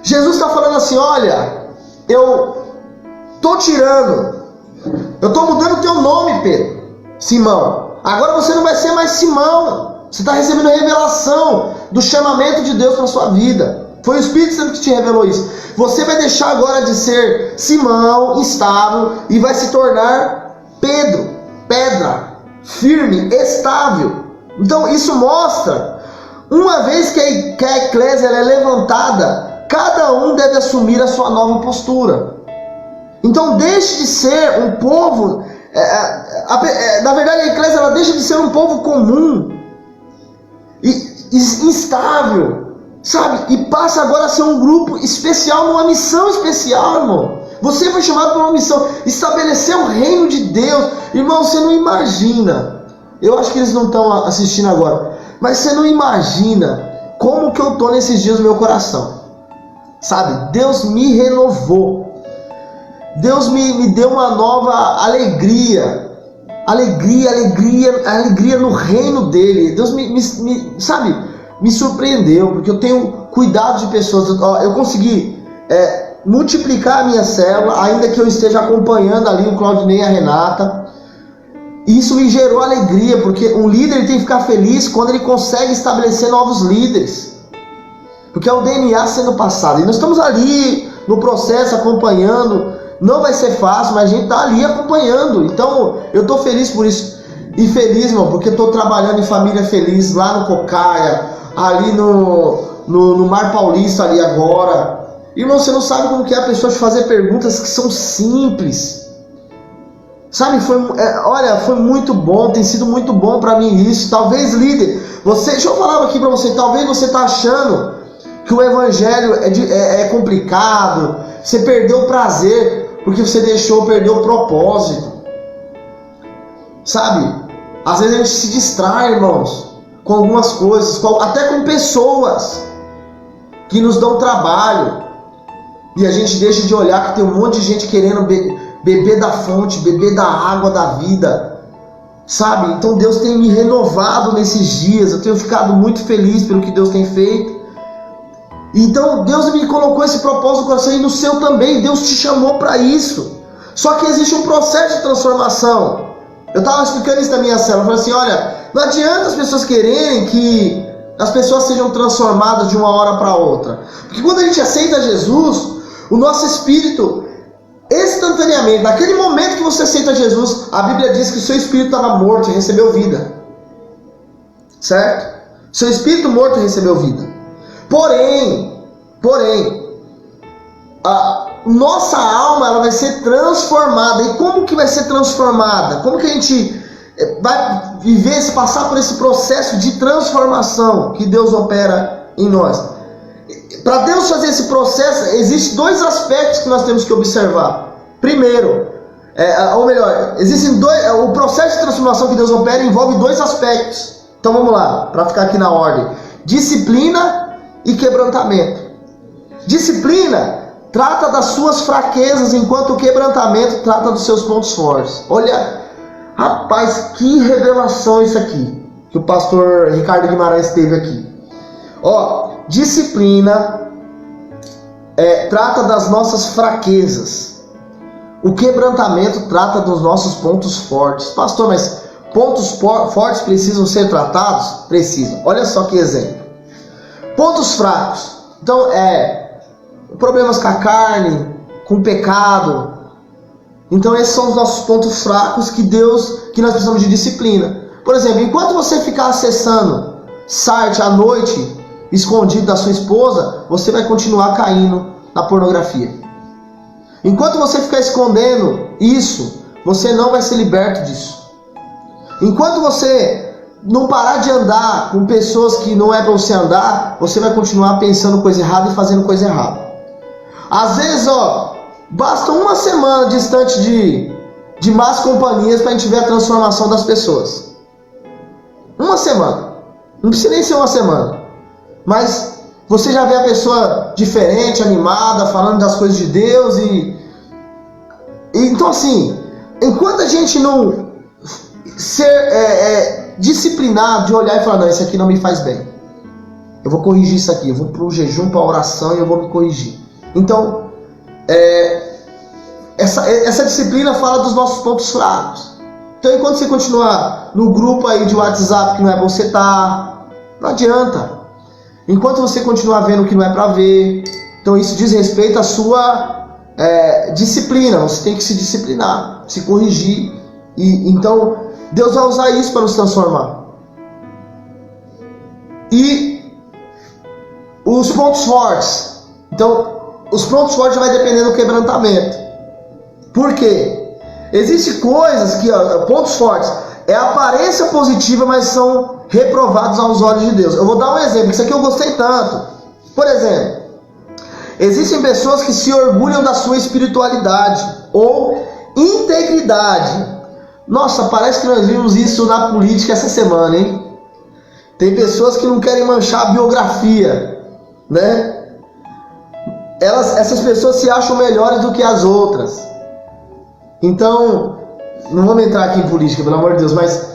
Jesus está falando assim: olha, eu estou mudando o teu nome, Pedro, Simão. Agora você não vai ser mais Simão. Você está recebendo revelação do chamamento de Deus para sua vida. Foi o Espírito Santo que te revelou isso. Você vai deixar agora de ser Simão, instável, e vai se tornar Pedro, pedra, firme, estável. Então isso mostra, uma vez que a eclésia ela é levantada, cada um deve assumir a sua nova postura. Então deixe de ser um povo, na verdade a eclésia ela deixa de ser um povo comum e instável, sabe? E passa agora a ser um grupo especial, numa missão especial, irmão. Você foi chamado para uma missão, estabelecer o reino de Deus. Irmão, você não imagina, eu acho que eles não estão assistindo agora, mas você não imagina como que eu estou nesses dias no meu coração. Sabe, Deus me renovou. Deus me deu uma nova alegria no reino dele. Deus me surpreendeu, porque eu tenho cuidado de pessoas. Eu consegui multiplicar a minha célula, ainda que eu esteja acompanhando ali o Claudinei e a Renata. Isso me gerou alegria, porque um líder ele tem que ficar feliz quando ele consegue estabelecer novos líderes. Porque é o DNA sendo passado. E nós estamos ali no processo acompanhando. Não vai ser fácil, mas a gente está ali acompanhando. Então eu estou feliz por isso. E feliz, irmão, porque estou trabalhando em família feliz lá no Cocaia, ali no Mar Paulista ali agora. Irmão, você não sabe como que é a pessoa te fazer perguntas que são simples. Sabe, foi muito bom, tem sido muito bom para mim isso. Talvez, líder, deixa eu falar aqui para você, talvez você está achando que o evangelho é complicado, você perdeu o prazer, porque você perdeu o propósito. Sabe, às vezes a gente se distrai, irmãos, com algumas coisas, até com pessoas que nos dão trabalho, e a gente deixa de olhar que tem um monte de gente querendo beber da fonte, beber da água da vida, sabe? Então Deus tem me renovado nesses dias, eu tenho ficado muito feliz pelo que Deus tem feito. Então Deus me colocou esse propósito no coração, e no seu também. Deus te chamou para isso. Só que existe um processo de transformação. Eu estava explicando isso na minha célula. Eu falei assim: olha, não adianta as pessoas quererem que as pessoas sejam transformadas de uma hora para outra. Porque quando a gente aceita Jesus, o nosso espírito, instantaneamente, naquele momento que você aceita Jesus, a Bíblia diz que o seu espírito estava morto e recebeu vida. Certo? Seu espírito morto recebeu vida. Porém, nossa alma ela vai ser transformada. E como que vai ser transformada? Como que a gente vai viver, passar por esse processo de transformação que Deus opera em nós? Para Deus fazer esse processo, existem dois aspectos que nós temos que observar. Primeiro, ou melhor, o processo de transformação que Deus opera envolve dois aspectos. Então vamos lá, para ficar aqui na ordem: disciplina e quebrantamento. Disciplina trata das suas fraquezas, enquanto o quebrantamento trata dos seus pontos fortes. Olha, rapaz, que revelação isso aqui que o pastor Ricardo Guimarães teve aqui. Ó, disciplina trata das nossas fraquezas. O quebrantamento trata dos nossos pontos fortes. Pastor, mas pontos fortes precisam ser tratados? Precisam. Olha só que exemplo. Pontos fracos. Então, problemas com a carne, com o pecado. Então, esses são os nossos pontos fracos que nós precisamos de disciplina. Por exemplo, enquanto você ficar acessando site à noite, escondido da sua esposa, você vai continuar caindo na pornografia. Enquanto você ficar escondendo isso, você não vai ser liberto disso. Enquanto você não parar de andar com pessoas que não é para você andar, você vai continuar pensando coisa errada e fazendo coisa errada. Às vezes, basta uma semana distante de más companhias para a gente ver a transformação das pessoas. Uma semana. Não precisa nem ser uma semana. Mas você já vê a pessoa diferente, animada, falando das coisas de Deus então assim, enquanto a gente não ser disciplinado de olhar e falar, não, isso aqui não me faz bem, eu vou corrigir isso aqui, eu vou para o jejum, para a oração e eu vou me corrigir. Então, essa disciplina fala dos nossos pontos fracos. Então, enquanto você continuar no grupo aí de WhatsApp que não é bom você estar, não adianta. Enquanto você continuar vendo o que não é para ver, então isso diz respeito à sua disciplina. Você tem que se disciplinar, se corrigir. Então, Deus vai usar isso para nos transformar. E os pontos fortes. Então, os pontos fortes vai depender do quebrantamento. Por quê? Existem coisas que, pontos fortes, é aparência positiva, mas são reprovados aos olhos de Deus. Eu vou dar um exemplo, isso aqui eu gostei tanto. Por exemplo, existem pessoas que se orgulham da sua espiritualidade ou integridade. Nossa, parece que nós vimos isso na política essa semana, hein? Tem pessoas que não querem manchar a biografia, né? Essas pessoas se acham melhores do que as outras. Então, não vamos entrar aqui em política, pelo amor de Deus, mas...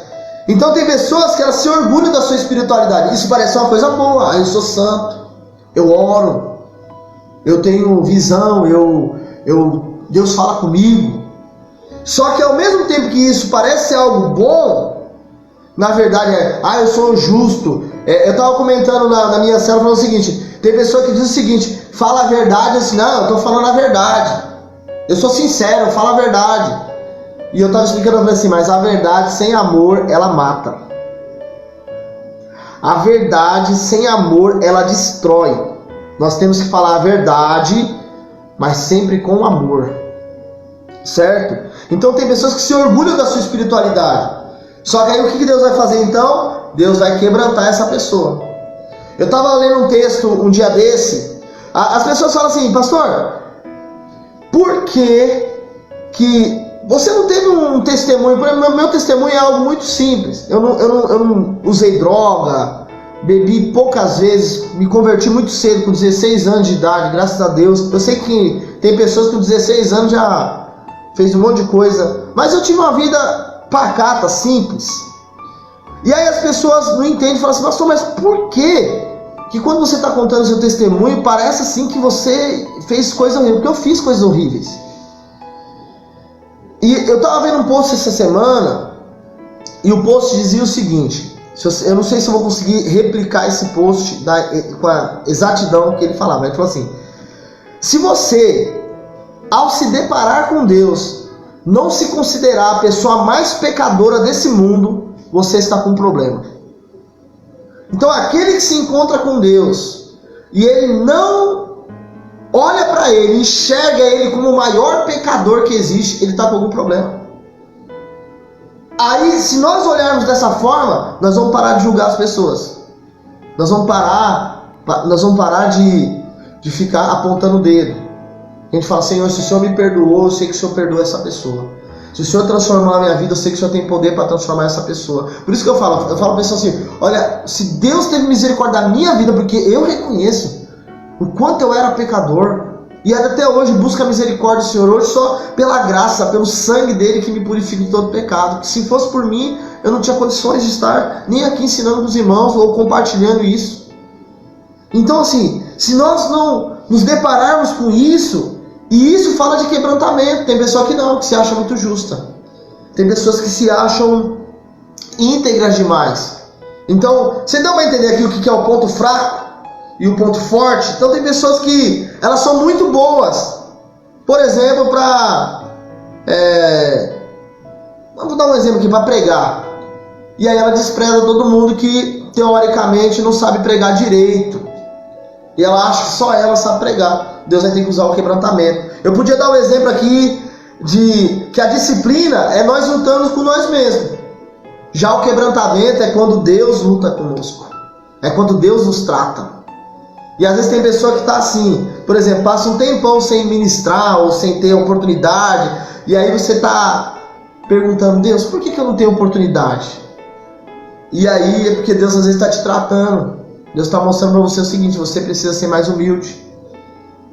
Então tem pessoas que elas se orgulham da sua espiritualidade. Isso parece uma coisa boa. Eu sou santo, eu oro, eu tenho visão, Deus fala comigo. Só que ao mesmo tempo que isso parece ser algo bom, na verdade eu sou justo. Eu estava comentando na minha célula falando o seguinte: tem pessoa que diz o seguinte, fala a verdade, assim, não, eu estou falando a verdade, eu sou sincero, eu falo a verdade. E eu estava explicando, eu falei assim, mas a verdade sem amor, ela mata. A verdade sem amor, ela destrói. Nós temos que falar a verdade, mas sempre com amor. Certo? Então tem pessoas que se orgulham da sua espiritualidade. Só que aí o que Deus vai fazer então? Deus vai quebrantar essa pessoa. Eu estava lendo um texto um dia desse. As pessoas falam assim, pastor, por que você não teve um testemunho? Meu testemunho é algo muito simples. Eu não usei droga, bebi poucas vezes, me converti muito cedo, com 16 anos de idade, graças a Deus. Eu sei que tem pessoas que com 16 anos já fez um monte de coisa, mas eu tive uma vida pacata, simples. E aí as pessoas não entendem e falam assim, pastor, mas por quê? Que quando você está contando seu testemunho, parece assim que você fez coisas horríveis, porque eu fiz coisas horríveis. E eu estava vendo um post essa semana, e o post dizia o seguinte, eu não sei se eu vou conseguir replicar esse post com a exatidão que ele falava. Ele falou assim, se você, ao se deparar com Deus, não se considerar a pessoa mais pecadora desse mundo, você está com um problema. Então aquele que se encontra com Deus, e ele não olha para ele, enxerga ele como o maior pecador que existe, ele está com algum problema. Aí, se nós olharmos dessa forma, nós vamos parar de julgar as pessoas. Nós vamos parar de ficar apontando o dedo. A gente fala, Senhor, se o Senhor me perdoou, eu sei que o Senhor perdoa essa pessoa. Se o Senhor transformar a minha vida, eu sei que o Senhor tem poder para transformar essa pessoa. Por isso que eu falo para a pessoa assim, olha, se Deus teve misericórdia da minha vida, porque eu reconheço o quanto eu era pecador, e até hoje busco a misericórdia do Senhor, hoje só pela graça, pelo sangue dele que me purifica de todo pecado. Que se fosse por mim, eu não tinha condições de estar nem aqui ensinando para os irmãos ou compartilhando isso. Então assim, se nós não nos depararmos com isso, e isso fala de quebrantamento, tem pessoa que não, que se acha muito justa. Tem pessoas que se acham íntegras demais. Então, você dá para entender aqui o que é o ponto fraco e o ponto forte? Então tem pessoas que elas são muito boas, por exemplo, vamos dar um exemplo aqui, para pregar, e aí ela despreza todo mundo que teoricamente não sabe pregar direito, e ela acha que só ela sabe pregar. Deus vai ter que usar o quebrantamento. Eu podia dar um exemplo aqui de que a disciplina é nós lutando com nós mesmos. Já o quebrantamento é quando Deus luta conosco, é quando Deus nos trata. E às vezes tem pessoa que está assim, por exemplo, passa um tempão sem ministrar ou sem ter oportunidade, e aí você está perguntando, Deus, por que eu não tenho oportunidade? E aí é porque Deus às vezes está te tratando. Deus está mostrando para você o seguinte, você precisa ser mais humilde.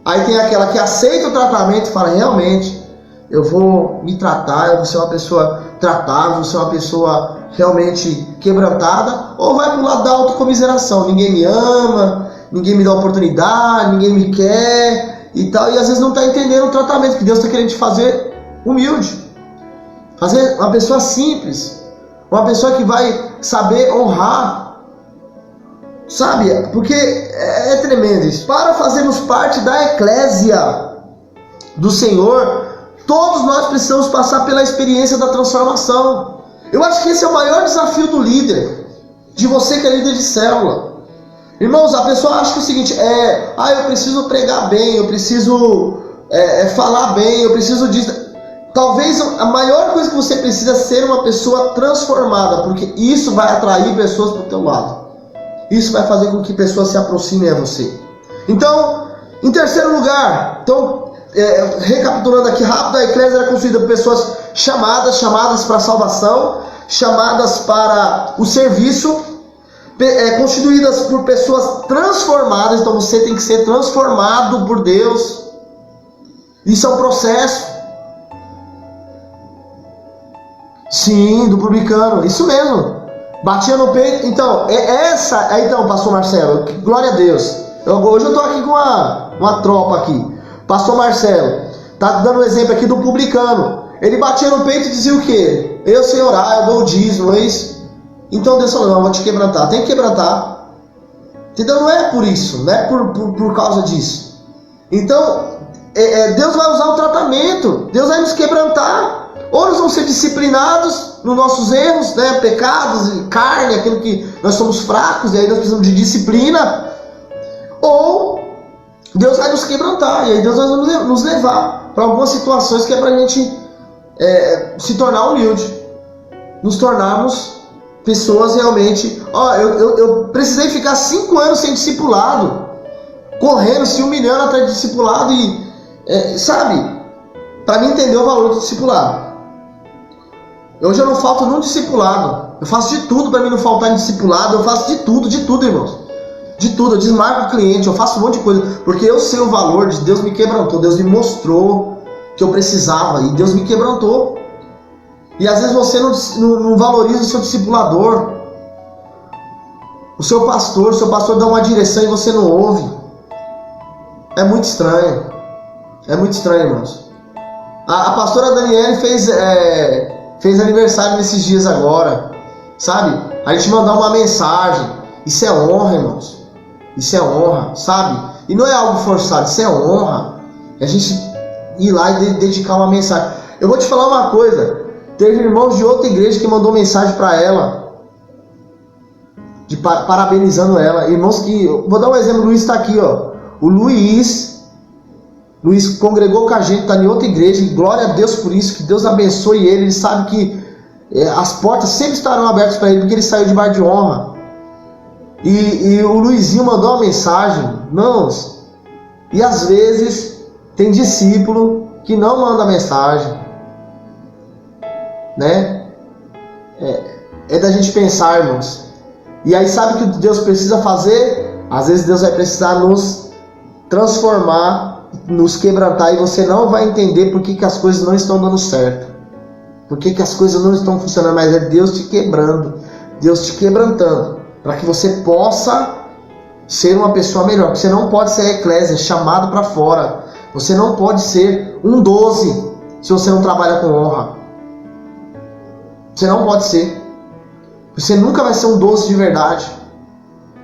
Aí tem aquela que aceita o tratamento e fala, realmente, eu vou me tratar, eu vou ser uma pessoa tratável, vou ser uma pessoa realmente quebrantada, ou vai para o lado da autocomiseração, ninguém me ama, ninguém me dá oportunidade, ninguém me quer e tal, e às vezes não está entendendo o tratamento que Deus está querendo te fazer humilde, fazer uma pessoa simples, uma pessoa que vai saber honrar, sabe? Porque é tremendo isso. Para fazermos parte da eclésia do Senhor, todos nós precisamos passar pela experiência da transformação. Eu acho que esse é o maior desafio do líder, de você que é líder de célula. Irmãos, a pessoa acha que é o seguinte, eu preciso pregar bem, eu preciso falar bem, eu preciso disso. Talvez a maior coisa que você precisa é ser uma pessoa transformada, porque isso vai atrair pessoas para o teu lado. Isso vai fazer com que pessoas se aproximem a você. Então, em terceiro lugar, recapitulando aqui rápido, a eclésia era construída por pessoas chamadas para a salvação, chamadas para o serviço, constituídas por pessoas transformadas. Então você tem que ser transformado por Deus. Isso é um processo. Sim, do publicano, isso mesmo. Batia no peito. Então, então, pastor Marcelo, glória a Deus. Hoje eu estou aqui com uma tropa aqui. Pastor Marcelo tá dando um exemplo aqui do publicano. Ele batia no peito e dizia o quê? Eu sei orar, eu dou o dízimo, é isso? Então Deus falou, não, vou te quebrantar. Tem que quebrantar. Entendeu? Não é por isso, não é por causa disso. Então, Deus vai usar o tratamento. Deus vai nos quebrantar. Ou nós vamos ser disciplinados nos nossos erros, né, pecados, carne, aquilo que nós somos fracos, e aí nós precisamos de disciplina. Ou Deus vai nos quebrantar, e aí Deus vai nos levar para algumas situações que é para a gente se tornar humilde, nos tornarmos pessoas realmente. Eu precisei ficar 5 anos sem discipulado, correndo, se humilhando atrás de discipulado, e sabe, para mim entender o valor do discipulado. Hoje eu não falto num discipulado. Eu faço de tudo para mim não faltar em discipulado. Eu faço de tudo, irmãos. De tudo. Eu desmarco o cliente, eu faço um monte de coisa. Porque eu sei o valor de Deus, me quebrantou. Deus me mostrou que eu precisava e Deus me quebrantou. E às vezes você não valoriza o seu discipulador, o seu pastor dá uma direção e você não ouve. É muito estranho. É muito estranho, irmãos. A pastora Daniele fez aniversário nesses dias agora, sabe? A gente mandar uma mensagem, isso é honra, irmãos. Isso é honra, sabe? E não é algo forçado, isso é honra. A gente ir lá e dedicar uma mensagem. Eu vou te falar uma coisa, teve irmãos de outra igreja que mandou mensagem para ela, parabenizando ela. Irmãos que, vou dar um exemplo, o Luiz está aqui, ó. O Luiz Luiz congregou com a gente, está em outra igreja, e glória a Deus por isso, que Deus abençoe ele. Ele sabe que as portas sempre estarão abertas para ele, porque ele saiu de bar de honra. E o Luizinho mandou uma mensagem, irmãos, e às vezes tem discípulo que não manda mensagem, né? É da gente pensar, irmãos. E aí sabe o que Deus precisa fazer? Às vezes Deus vai precisar nos transformar, nos quebrantar, e você não vai entender por que as coisas não estão dando certo, por que as coisas não estão funcionando, mas é Deus te quebrando, Deus te quebrantando, para que você possa ser uma pessoa melhor. Você não pode ser a eclésia, chamado para fora. Você não pode ser um 12 se você não trabalha com honra. Você não pode ser. Você nunca vai ser um 12 de verdade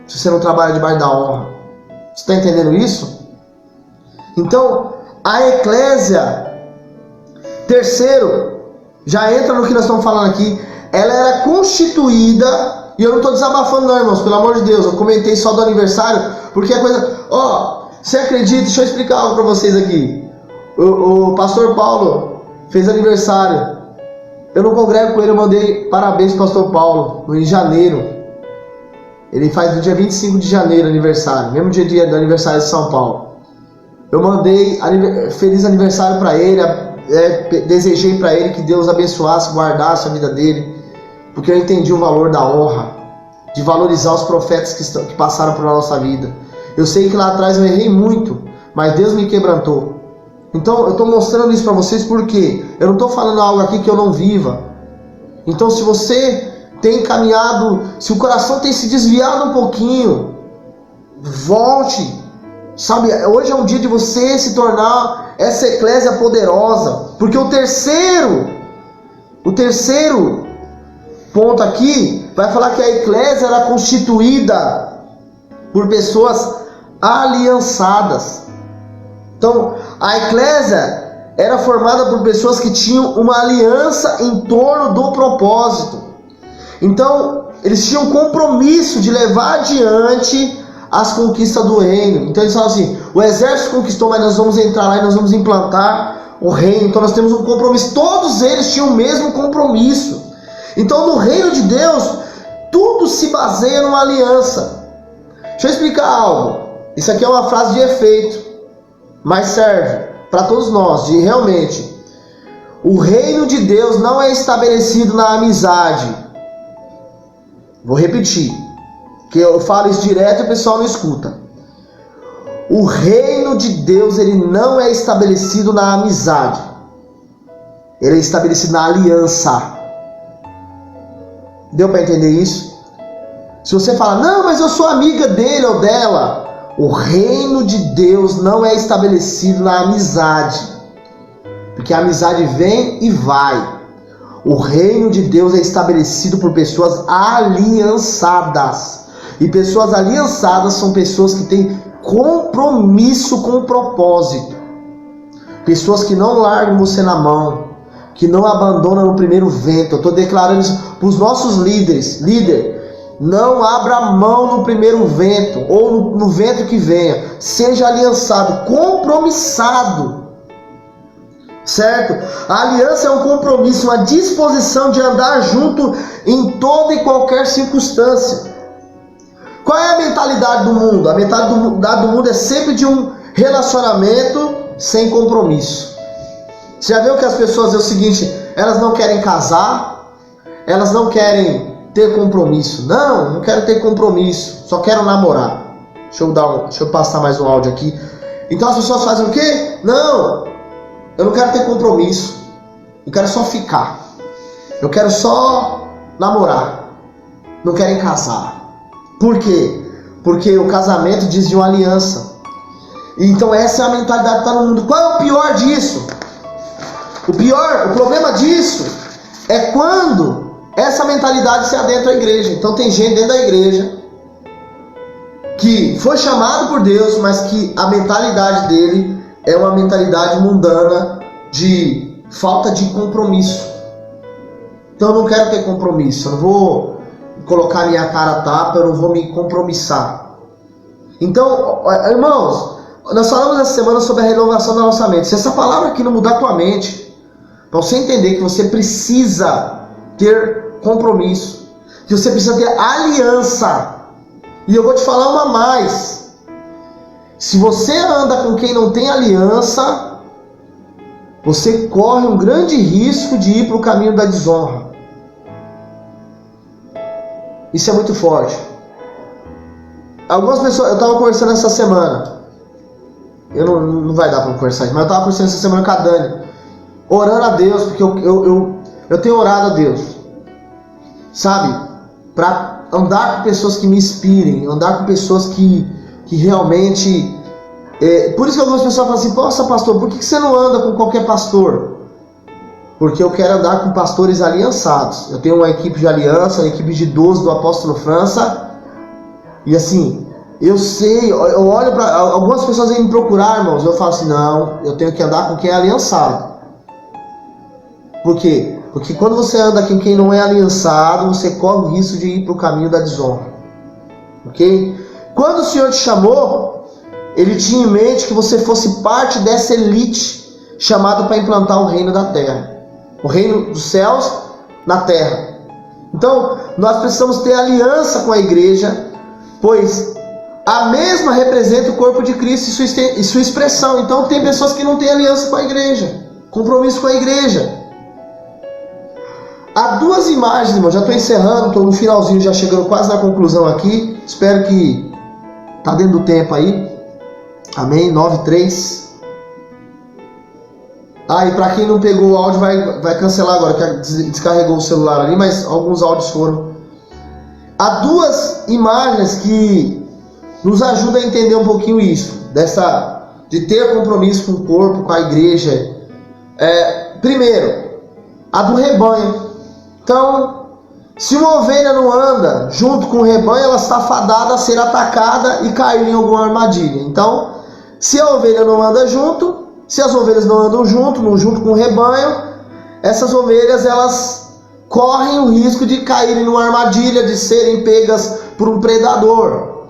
se você não trabalha debaixo da honra. Você está entendendo isso? Então, a eclésia, terceiro, já entra no que nós estamos falando aqui, ela era constituída. E eu não estou desabafando não, irmãos, pelo amor de Deus. Eu comentei só do aniversário, porque a coisa... você acredita? Deixa eu explicar algo para vocês aqui. O pastor Paulo fez aniversário. Eu não congrego com ele, eu mandei parabéns pro pastor Paulo, em janeiro. Ele faz no dia 25 de janeiro aniversário, mesmo dia do aniversário de São Paulo. Eu mandei feliz aniversário para ele, desejei para ele que Deus abençoasse, guardasse a vida dele, porque eu entendi o valor da honra, de valorizar os profetas que passaram por nossa vida. Eu sei que lá atrás eu errei muito, mas Deus me quebrantou. Então eu estou mostrando isso para vocês porque eu não estou falando algo aqui que eu não viva. Então se você tem caminhado, se o coração tem se desviado um pouquinho, volte. Sabe, hoje é um dia de você se tornar essa eclésia poderosa. Porque o terceiro ponto aqui vai falar que a eclésia era constituída por pessoas aliançadas. Então, a eclésia era formada por pessoas que tinham uma aliança em torno do propósito. Então, eles tinham compromisso de levar adiante as conquistas do reino. Então eles falam assim: o exército conquistou, mas nós vamos entrar lá e nós vamos implantar o reino. Então nós temos um compromisso. Todos eles tinham o mesmo compromisso. Então no reino de Deus, tudo se baseia numa aliança. Deixa eu explicar algo. Isso aqui é uma frase de efeito, mas serve para todos nós. De realmente, o reino de Deus não é estabelecido na amizade. Vou repetir, que eu falo isso direto e o pessoal não escuta. O reino de Deus, ele não é estabelecido na amizade. Ele é estabelecido na aliança. Deu para entender isso? Se você fala: não, mas eu sou amiga dele ou dela. O reino de Deus não é estabelecido na amizade. Porque a amizade vem e vai. O reino de Deus é estabelecido por pessoas aliançadas. E pessoas aliançadas são pessoas que têm compromisso com o propósito. Pessoas que não largam você na mão, que não abandonam no primeiro vento. Eu estou declarando isso para os nossos líderes. Líder, não abra mão no primeiro vento, ou no vento que venha. Seja aliançado, compromissado. Certo? A aliança é um compromisso, uma disposição de andar junto em toda e qualquer circunstância. Qual é a mentalidade do mundo? A mentalidade do mundo é sempre de um relacionamento sem compromisso. Você já viu que as pessoas é o seguinte: elas não querem casar, elas não querem ter compromisso. Não quero ter compromisso, só quero namorar. Deixa eu passar mais um áudio aqui. Então as pessoas fazem o quê? Não, eu não quero ter compromisso, eu quero só ficar, eu quero só namorar, não querem casar. Por quê? Porque o casamento diz de uma aliança. Então essa é a mentalidade que está no mundo. Qual é o pior disso? O problema disso é quando essa mentalidade se adentra à igreja. Então tem gente dentro da igreja que foi chamado por Deus, mas que a mentalidade dele é uma mentalidade mundana de falta de compromisso. Então eu não quero ter compromisso, eu não vou colocar minha cara a tapa, eu não vou me compromissar. Então, irmãos, Nós falamos essa semana sobre a renovação da nossa mente. Se essa palavra aqui não mudar a tua mente, para você entender que você precisa ter compromisso, que você precisa ter aliança. E eu vou te falar uma mais. Se você anda com quem não tem aliança, você corre um grande risco de ir para o caminho da desonra. Isso é muito forte. Algumas pessoas, eu estava conversando essa semana, não vai dar para conversar, mas eu estava conversando essa semana com a Dani, orando a Deus, porque eu tenho orado a Deus, sabe, para andar com pessoas que me inspirem, andar com pessoas que realmente, por isso que algumas pessoas falam assim, poxa pastor, por que você não anda com qualquer pastor? Porque eu quero andar com pastores aliançados. Eu tenho uma equipe de aliança, uma equipe de 12 do Apóstolo França. E assim, eu sei, eu olho para algumas pessoas vêm me procurar, irmãos. Eu falo assim, não, eu tenho que andar com quem é aliançado. Por quê? Porque quando você anda com quem não é aliançado, você corre o risco de ir para o caminho da desonra. Ok? Quando o Senhor te chamou, Ele tinha em mente que você fosse parte dessa elite chamada para implantar o reino da terra. O reino dos céus na terra. Então, nós precisamos ter aliança com a igreja, pois a mesma representa o corpo de Cristo e sua expressão. Então, tem pessoas que não têm aliança com a igreja, compromisso com a igreja. Há duas imagens, irmão. Já estou encerrando, estou no finalzinho, já chegando quase na conclusão aqui. Espero que está dentro do tempo aí. Amém? 9:03. E para quem não pegou o áudio, vai cancelar agora, que descarregou o celular ali, mas alguns áudios foram. Há duas imagens que nos ajudam a entender um pouquinho isso, de ter compromisso com o corpo, com a igreja. Primeiro, a do rebanho. Então, se uma ovelha não anda junto com o rebanho, ela está fadada a ser atacada e cair em alguma armadilha. Então, se a ovelha não anda junto, se as ovelhas não andam junto com o rebanho, essas ovelhas elas correm o risco de caírem numa armadilha, de serem pegas por um predador.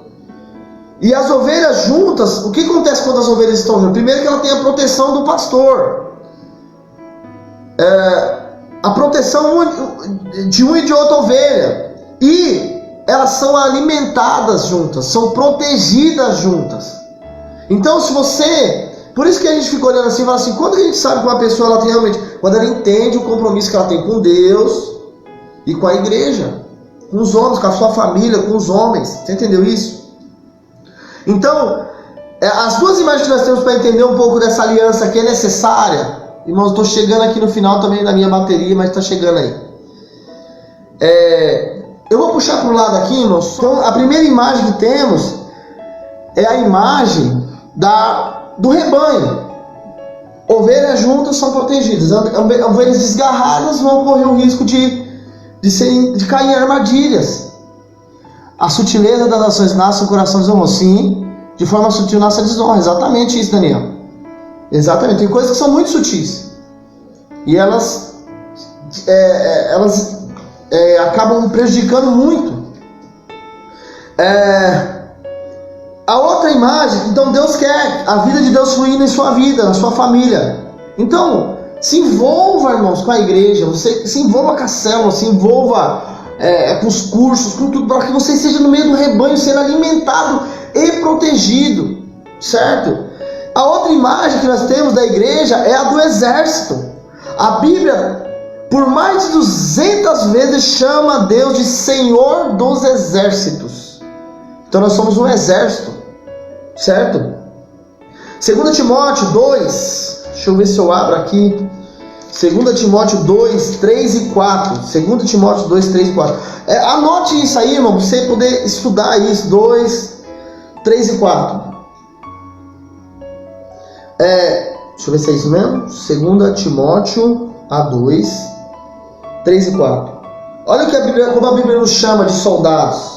E as ovelhas juntas, o que acontece quando as ovelhas estão juntas? Primeiro que ela tem a proteção do pastor. A proteção de uma e de outra ovelha. E elas são alimentadas juntas, são protegidas juntas. Então se você... Por isso que a gente fica olhando assim e fala assim, quando a gente sabe que uma pessoa ela tem realmente... Quando ela entende o compromisso que ela tem com Deus e com a igreja, com os homens, com a sua família, com os homens. Você entendeu isso? Então, as duas imagens que nós temos para entender um pouco dessa aliança que é necessária... Irmãos, estou chegando aqui no final também da minha bateria, mas está chegando aí. Eu vou puxar para o lado aqui, irmãos. Então, a primeira imagem que temos é a imagem do rebanho. Ovelhas juntas são protegidas. Ovelhas desgarradas vão correr o risco de cair em armadilhas. A sutileza das ações nasce no coração de homens. Sim, de forma sutil nasce a desonra. Exatamente isso, Daniel. Exatamente. Tem coisas que são muito sutis. E elas acabam prejudicando muito. A outra imagem, então Deus quer a vida de Deus fluindo em sua vida, na sua família. Então, se envolva, irmãos, com a igreja, você se envolva com a célula, se envolva com os cursos, com tudo, para que você esteja no meio do rebanho, sendo alimentado e protegido, certo? A outra imagem que nós temos da igreja é a do exército. A Bíblia, por mais de 200 vezes, chama Deus de Senhor dos exércitos. Então nós somos um exército, certo? 2 Timóteo 2, deixa eu ver se eu abro aqui. 2 Timóteo 2, 3 e 4. 2 Timóteo 2, 3 e 4. Anote isso aí, irmão, para você poder estudar isso. 2, 3 e 4. Deixa eu ver se é isso mesmo. 2 Timóteo A2, 3 e 4. Olha como a Bíblia nos chama de soldados.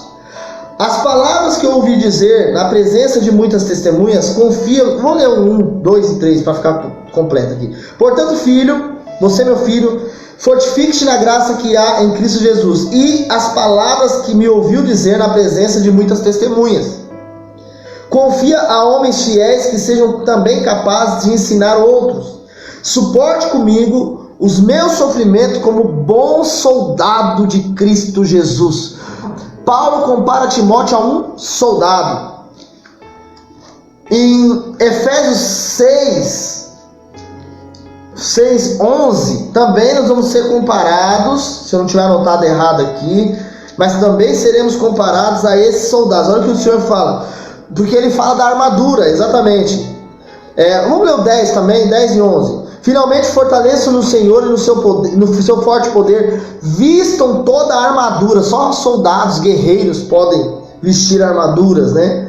As palavras que eu ouvi dizer na presença de muitas testemunhas, confia. Vamos ler o 1, 2 e 3 para ficar completo aqui. Portanto, filho, você meu filho, fortifique-te na graça que há em Cristo Jesus e as palavras que me ouviu dizer na presença de muitas testemunhas. Confia a homens fiéis que sejam também capazes de ensinar outros. Suporte comigo os meus sofrimentos como bom soldado de Cristo Jesus. Paulo compara Timóteo a um soldado. Em Efésios 6:11, também nós vamos ser comparados, se eu não tiver anotado errado aqui, mas também seremos comparados a esses soldados. Olha o que o Senhor fala, porque ele fala da armadura, exatamente. Vamos ler o 10 também, 10 e 11. Finalmente fortaleçam no Senhor e no seu poder, no seu forte poder, vistam toda a armadura. Só soldados, guerreiros podem vestir armaduras, né?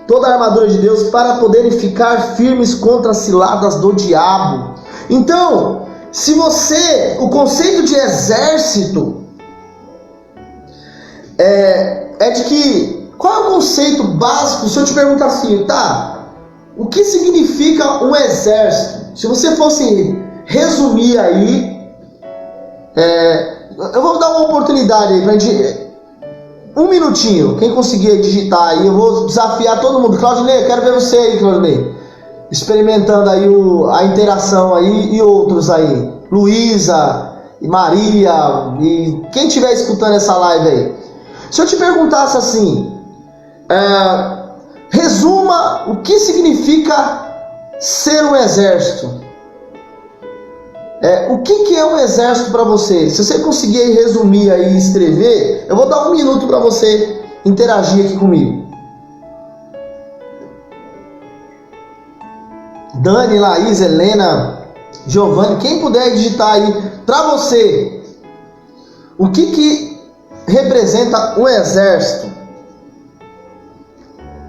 Toda a armadura de Deus para poderem ficar firmes contra as ciladas do diabo. Então, se você, o conceito de exército é de que, qual é o conceito básico? Se eu te perguntar assim, tá, o que significa um exército? Se você fosse resumir aí, eu vou dar uma oportunidade aí pra gente, um minutinho, quem conseguir digitar aí, eu vou desafiar todo mundo. Claudinei, eu quero ver você aí, Claudinei, experimentando aí a interação aí, e outros aí, Luísa e Maria, e quem estiver escutando essa live aí. Se eu te perguntasse assim, resuma o que significa ser um exército. O que é um exército para você? Se você conseguir resumir aí e escrever, eu vou dar um minuto para você interagir aqui comigo. Dani, Laís, Helena, Giovanni, quem puder digitar aí para você, o que representa um exército?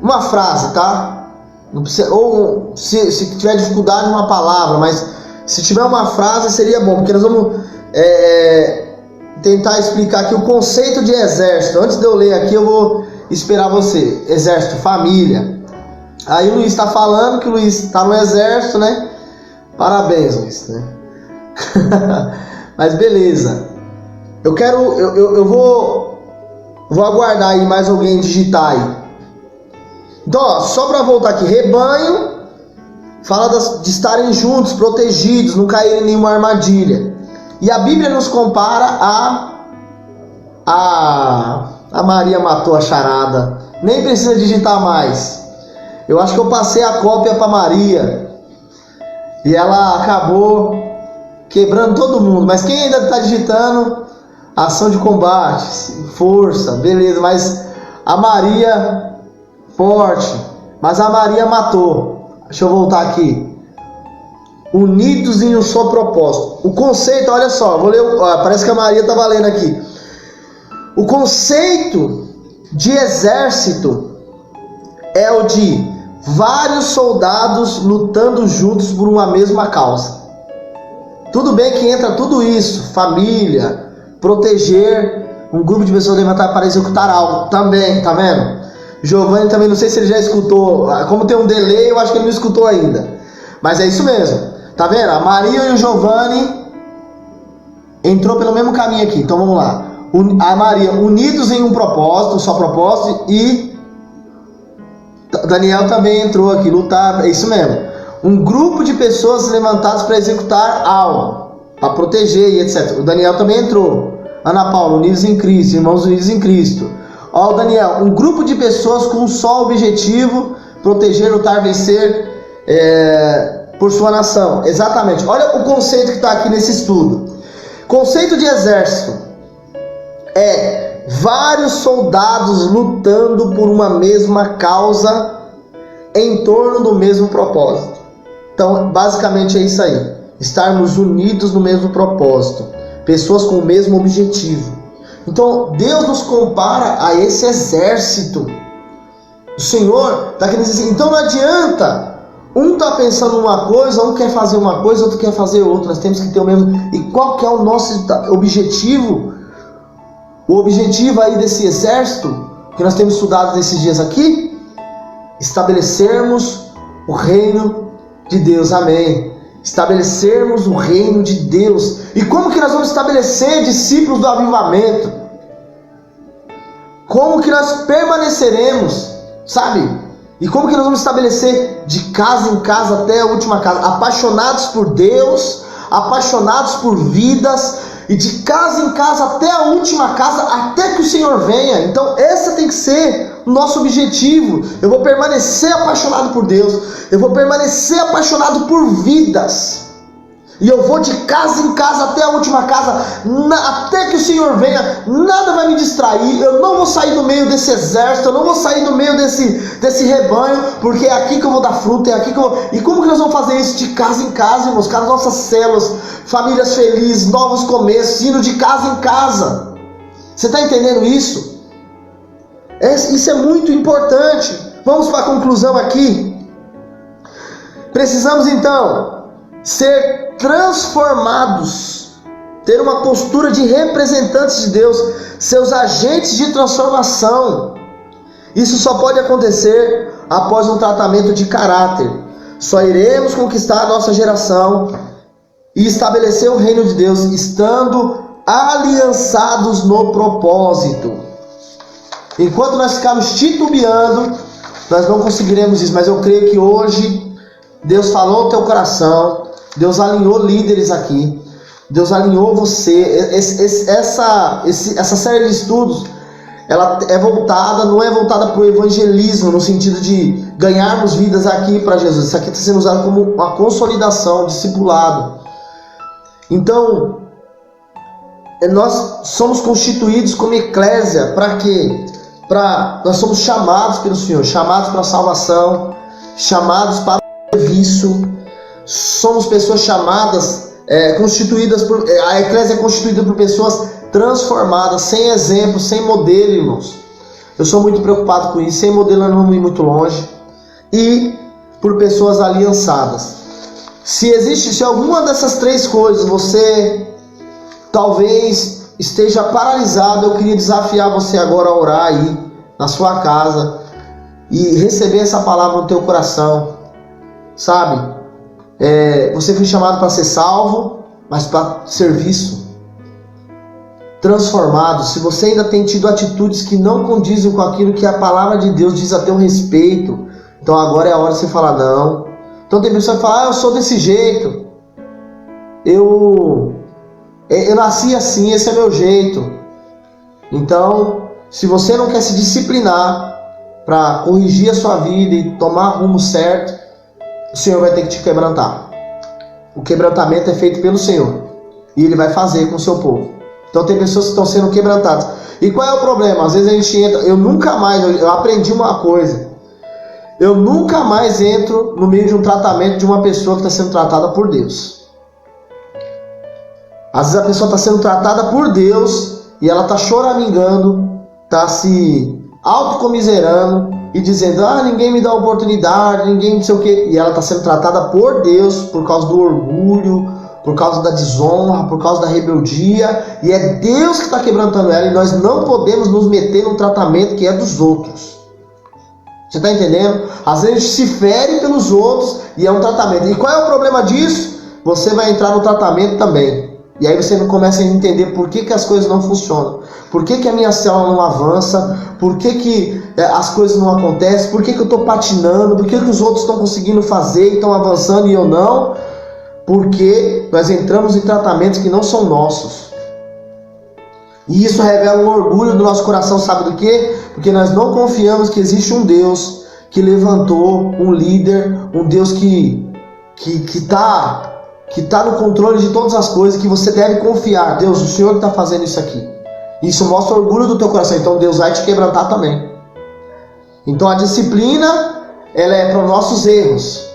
Uma frase, tá? Não precisa, ou se tiver dificuldade uma palavra, mas se tiver uma frase seria bom, porque nós vamos tentar explicar aqui o conceito de exército. Antes de eu ler aqui, eu vou esperar você. Exército, família. Aí o Luiz está falando que o Luiz está no exército, né? Parabéns, Luiz, né? Mas beleza. Eu vou aguardar aí mais alguém digitar aí. Então, ó, só para voltar aqui, rebanho fala de estarem juntos, protegidos, não caírem em nenhuma armadilha. E a Bíblia nos compara a Maria matou a charada. Nem precisa digitar mais. Eu acho que eu passei a cópia para Maria e ela acabou quebrando todo mundo. Mas quem ainda está digitando, ação de combate, força, beleza. Mas a Maria, forte, mas a Maria matou. Deixa eu voltar aqui. Unidos em um só propósito. O conceito, olha só, vou ler, parece que a Maria estava lendo aqui. O conceito de exército é o de vários soldados lutando juntos por uma mesma causa. Tudo bem que entra tudo isso, família, proteger, um grupo de pessoas levantar para executar algo, também, tá vendo? Giovanni também, não sei se ele já escutou, como tem um delay, eu acho que ele não escutou ainda, mas é isso mesmo, tá vendo? A Maria e o Giovanni entrou pelo mesmo caminho aqui, então vamos lá. A Maria, unidos em um propósito, um só propósito, e Daniel também entrou aqui, lutar, é isso mesmo. Um grupo de pessoas levantadas para executar algo, para proteger e etc. O Daniel também entrou. Ana Paula, unidos em Cristo, irmãos unidos em Cristo. Ó, o Daniel, um grupo de pessoas com um só objetivo, proteger, lutar, vencer por sua nação. Exatamente. Olha o conceito que está aqui nesse estudo. Conceito de exército é vários soldados lutando por uma mesma causa em torno do mesmo propósito. Então, basicamente é isso aí. Estarmos unidos no mesmo propósito. Pessoas com o mesmo objetivo. Então, Deus nos compara a esse exército. O Senhor está querendo dizer assim, então não adianta. Um está pensando uma coisa, um quer fazer uma coisa, outro quer fazer outra. Nós temos que ter o mesmo. E qual que é o nosso objetivo? O objetivo aí desse exército, que nós temos estudado nesses dias aqui, estabelecermos o reino de Deus. Amém. Estabelecermos o reino de Deus. E como que nós vamos estabelecer discípulos do avivamento? Como que nós permaneceremos, sabe? E como que nós vamos estabelecer de casa em casa até a última casa? Apaixonados por Deus, apaixonados por vidas, e de casa em casa até a última casa, até que o Senhor venha. Então esse tem que ser o nosso objetivo. Eu vou permanecer apaixonado por Deus, eu vou permanecer apaixonado por vidas, e eu vou de casa em casa até a última casa, até que o Senhor venha. Nada vai me distrair, eu não vou sair do meio desse exército, eu não vou sair do meio desse rebanho, porque é aqui que eu vou dar fruto, é aqui que eu vou... E como que nós vamos fazer isso? De casa em casa, irmãos, com as nossas células, famílias felizes, novos começos, indo de casa em casa. Você está entendendo isso? Isso é muito importante. Vamos para a conclusão aqui. Precisamos então ser transformados, ter uma postura de representantes de Deus, seus agentes de transformação. Isso só pode acontecer após um tratamento de caráter. Só iremos conquistar a nossa geração e estabelecer o reino de Deus estando aliançados no propósito. Enquanto nós ficarmos titubeando, nós não conseguiremos isso. Mas eu creio que hoje Deus falou no teu coração, Deus alinhou líderes aqui, Deus alinhou você. Essa série de estudos, ela é voltada, não é voltada para o evangelismo, no sentido de ganharmos vidas aqui para Jesus. Isso aqui está sendo usado como uma consolidação, discipulado. Então, nós somos constituídos como eclésia para quê? Nós somos chamados pelo Senhor, chamados para a salvação, chamados para o serviço. Somos pessoas chamadas, constituídas por... A eclésia é constituída por pessoas transformadas, sem exemplo, sem modelo, irmãos. Eu sou muito preocupado com isso. Sem modelo nós não vamos ir muito longe. E por pessoas aliançadas. Se alguma dessas três coisas você talvez esteja paralisado, eu queria desafiar você agora a orar aí na sua casa e receber essa palavra no teu coração, sabe? Você foi chamado para ser salvo, mas para serviço, transformado. Se você ainda tem tido atitudes que não condizem com aquilo que a palavra de Deus diz a teu respeito, então agora é a hora de você falar não. Então tem pessoa que fala, eu sou desse jeito, eu nasci assim, esse é meu jeito. Então, se você não quer se disciplinar para corrigir a sua vida e tomar rumo certo, o Senhor vai ter que te quebrantar. O quebrantamento é feito pelo Senhor e Ele vai fazer com o seu povo. Então tem pessoas que estão sendo quebrantadas. E qual é o problema? Às vezes a gente entra... Eu aprendi uma coisa. Eu nunca mais entro no meio de um tratamento de uma pessoa que está sendo tratada por Deus. Às vezes a pessoa está sendo tratada por Deus e ela está choramingando, está se autocomiserando e dizendo, ninguém me dá oportunidade, ninguém não sei o quê. E ela está sendo tratada por Deus por causa do orgulho, por causa da desonra, por causa da rebeldia. E é Deus que está quebrantando ela, e nós não podemos nos meter num tratamento que é dos outros. Você está entendendo? Às vezes a gente se fere pelos outros e é um tratamento. E qual é o problema disso? Você vai entrar no tratamento também. E aí você começa a entender por que as coisas não funcionam. Por que a minha célula não avança? Por que as coisas não acontecem? Por que eu estou patinando? Por que os outros estão conseguindo fazer e estão avançando e eu não? Porque nós entramos em tratamentos que não são nossos. E isso revela um orgulho do nosso coração, sabe do quê? Porque nós não confiamos que existe um Deus que levantou um líder, um Deus que está no controle de todas as coisas, que você deve confiar. Deus, o Senhor que está fazendo isso aqui. Isso mostra orgulho do teu coração. Então Deus vai te quebrantar também. Então a disciplina, ela é para os nossos erros.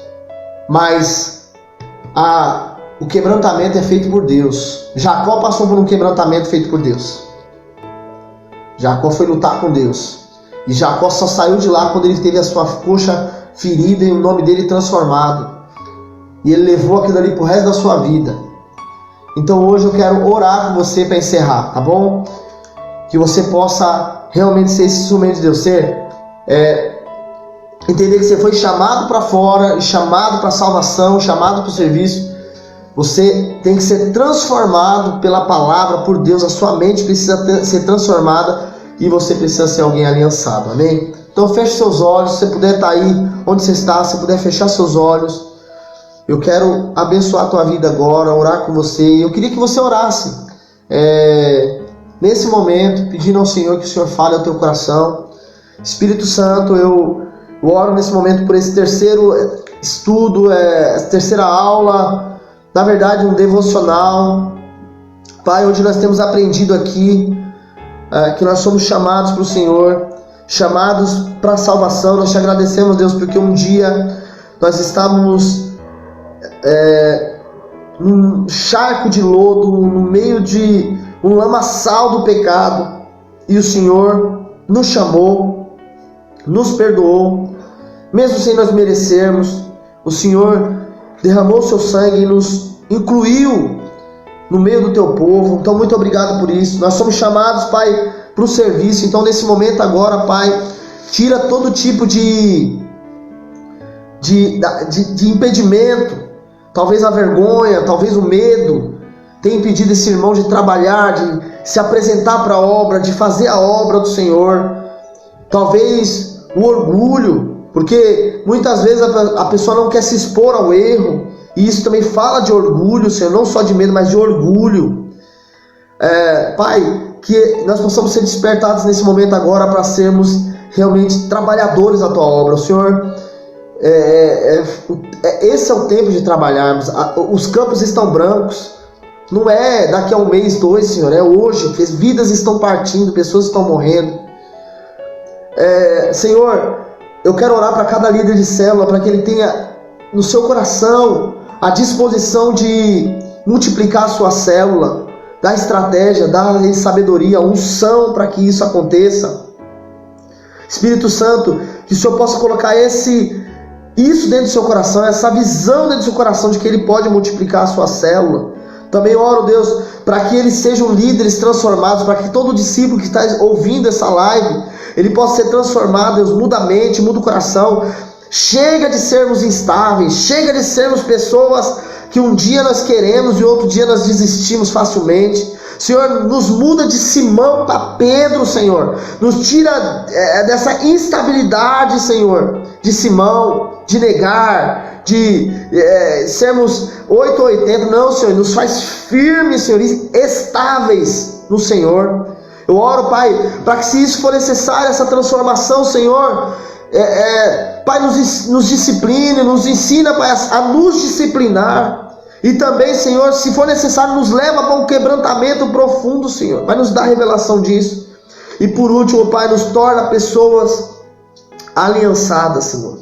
Mas o quebrantamento é feito por Deus. Jacó passou por um quebrantamento feito por Deus. Jacó foi lutar com Deus. E Jacó só saiu de lá quando ele teve a sua coxa ferida e o nome dele transformado. E ele levou aquilo ali para o resto da sua vida. Então hoje eu quero orar com você para encerrar, tá bom? Que você possa realmente ser esse instrumento de Deus. Entender que você foi chamado para fora, chamado para a salvação, chamado para o serviço. Você tem que ser transformado pela palavra, por Deus. A sua mente precisa ser transformada. e você precisa ser alguém aliançado, amém? Então feche seus olhos, se você puder estar aí onde você está, se puder fechar seus olhos. Eu quero abençoar a tua vida agora, orar com você. Eu queria que você orasse nesse momento, pedindo ao Senhor que o Senhor fale ao teu coração. Espírito Santo, eu oro nesse momento por esse terceiro estudo, essa terceira aula, na verdade um devocional, Pai, onde nós temos aprendido aqui que nós somos chamados para o Senhor, chamados para a salvação. Nós te agradecemos, Deus, porque um dia nós estávamos num charco de lodo, no meio de um lamaçal do pecado, e o Senhor nos chamou, nos perdoou, mesmo sem nós merecermos. O Senhor derramou seu sangue e nos incluiu no meio do teu povo. Então muito obrigado por isso. Nós somos chamados, Pai, para o serviço. Então nesse momento agora, Pai, tira todo tipo de impedimento, talvez a vergonha, talvez o medo tenha impedido esse irmão de trabalhar, de se apresentar para a obra, de fazer a obra do Senhor. Talvez o orgulho, porque muitas vezes a pessoa não quer se expor ao erro, e isso também fala de orgulho, Senhor, não só de medo, mas de orgulho. Pai, que nós possamos ser despertados nesse momento agora para sermos realmente trabalhadores da tua obra. O Senhor, esse é o tempo de trabalharmos. Os campos estão brancos, não é daqui a um mês, 2, Senhor, é hoje. Vidas estão partindo, pessoas estão morrendo. Senhor, eu quero orar para cada líder de célula, para que ele tenha no seu coração a disposição de multiplicar a sua célula, dar estratégia, dar sabedoria, unção para que isso aconteça. Espírito Santo, que o Senhor possa colocar isso dentro do seu coração, essa visão dentro do seu coração de que Ele pode multiplicar a sua célula. Também oro, Deus, para que eles sejam líderes transformados, para que todo discípulo que está ouvindo essa live, ele possa ser transformado. Deus, muda a mente, muda o coração. Chega de sermos instáveis, chega de sermos pessoas que um dia nós queremos e outro dia nós desistimos facilmente. Senhor, nos muda de Simão para Pedro, Senhor. Nos tira dessa instabilidade, Senhor, de Simão, de negar, de sermos 8 ou 80. Não, Senhor, nos faz firmes, Senhor, estáveis no Senhor. Eu oro, Pai, para que, se isso for necessário, essa transformação, Senhor, Pai, nos discipline, nos ensina, Pai, a nos disciplinar. E também, Senhor, se for necessário, nos leva para um quebrantamento profundo, Senhor. Vai nos dar revelação disso. E por último, Pai, nos torna pessoas aliançadas, Senhor.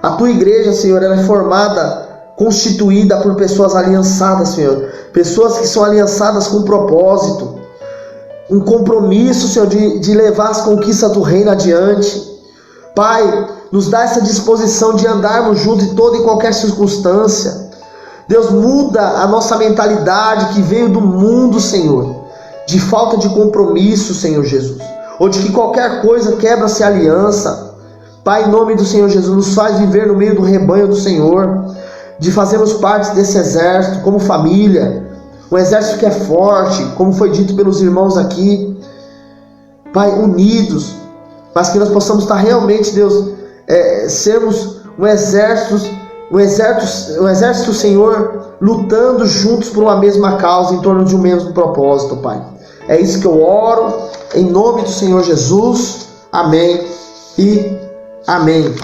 A tua igreja, Senhor, ela é formada, constituída por pessoas aliançadas, Senhor. Pessoas que são aliançadas com propósito. Um compromisso, Senhor, de levar as conquistas do reino adiante. Pai, nos dá essa disposição de andarmos juntos em toda e qualquer circunstância. Deus, muda a nossa mentalidade que veio do mundo, Senhor, de falta de compromisso, Senhor Jesus, ou de que qualquer coisa quebra-se a aliança. Pai, em nome do Senhor Jesus, nos faz viver no meio do rebanho do Senhor, de fazermos parte desse exército como família, um exército que é forte, como foi dito pelos irmãos aqui, Pai, unidos, mas que nós possamos estar realmente, Deus, sermos um exército, Senhor, lutando juntos por uma mesma causa, em torno de um mesmo propósito, Pai. É isso que eu oro, em nome do Senhor Jesus. Amém e amém.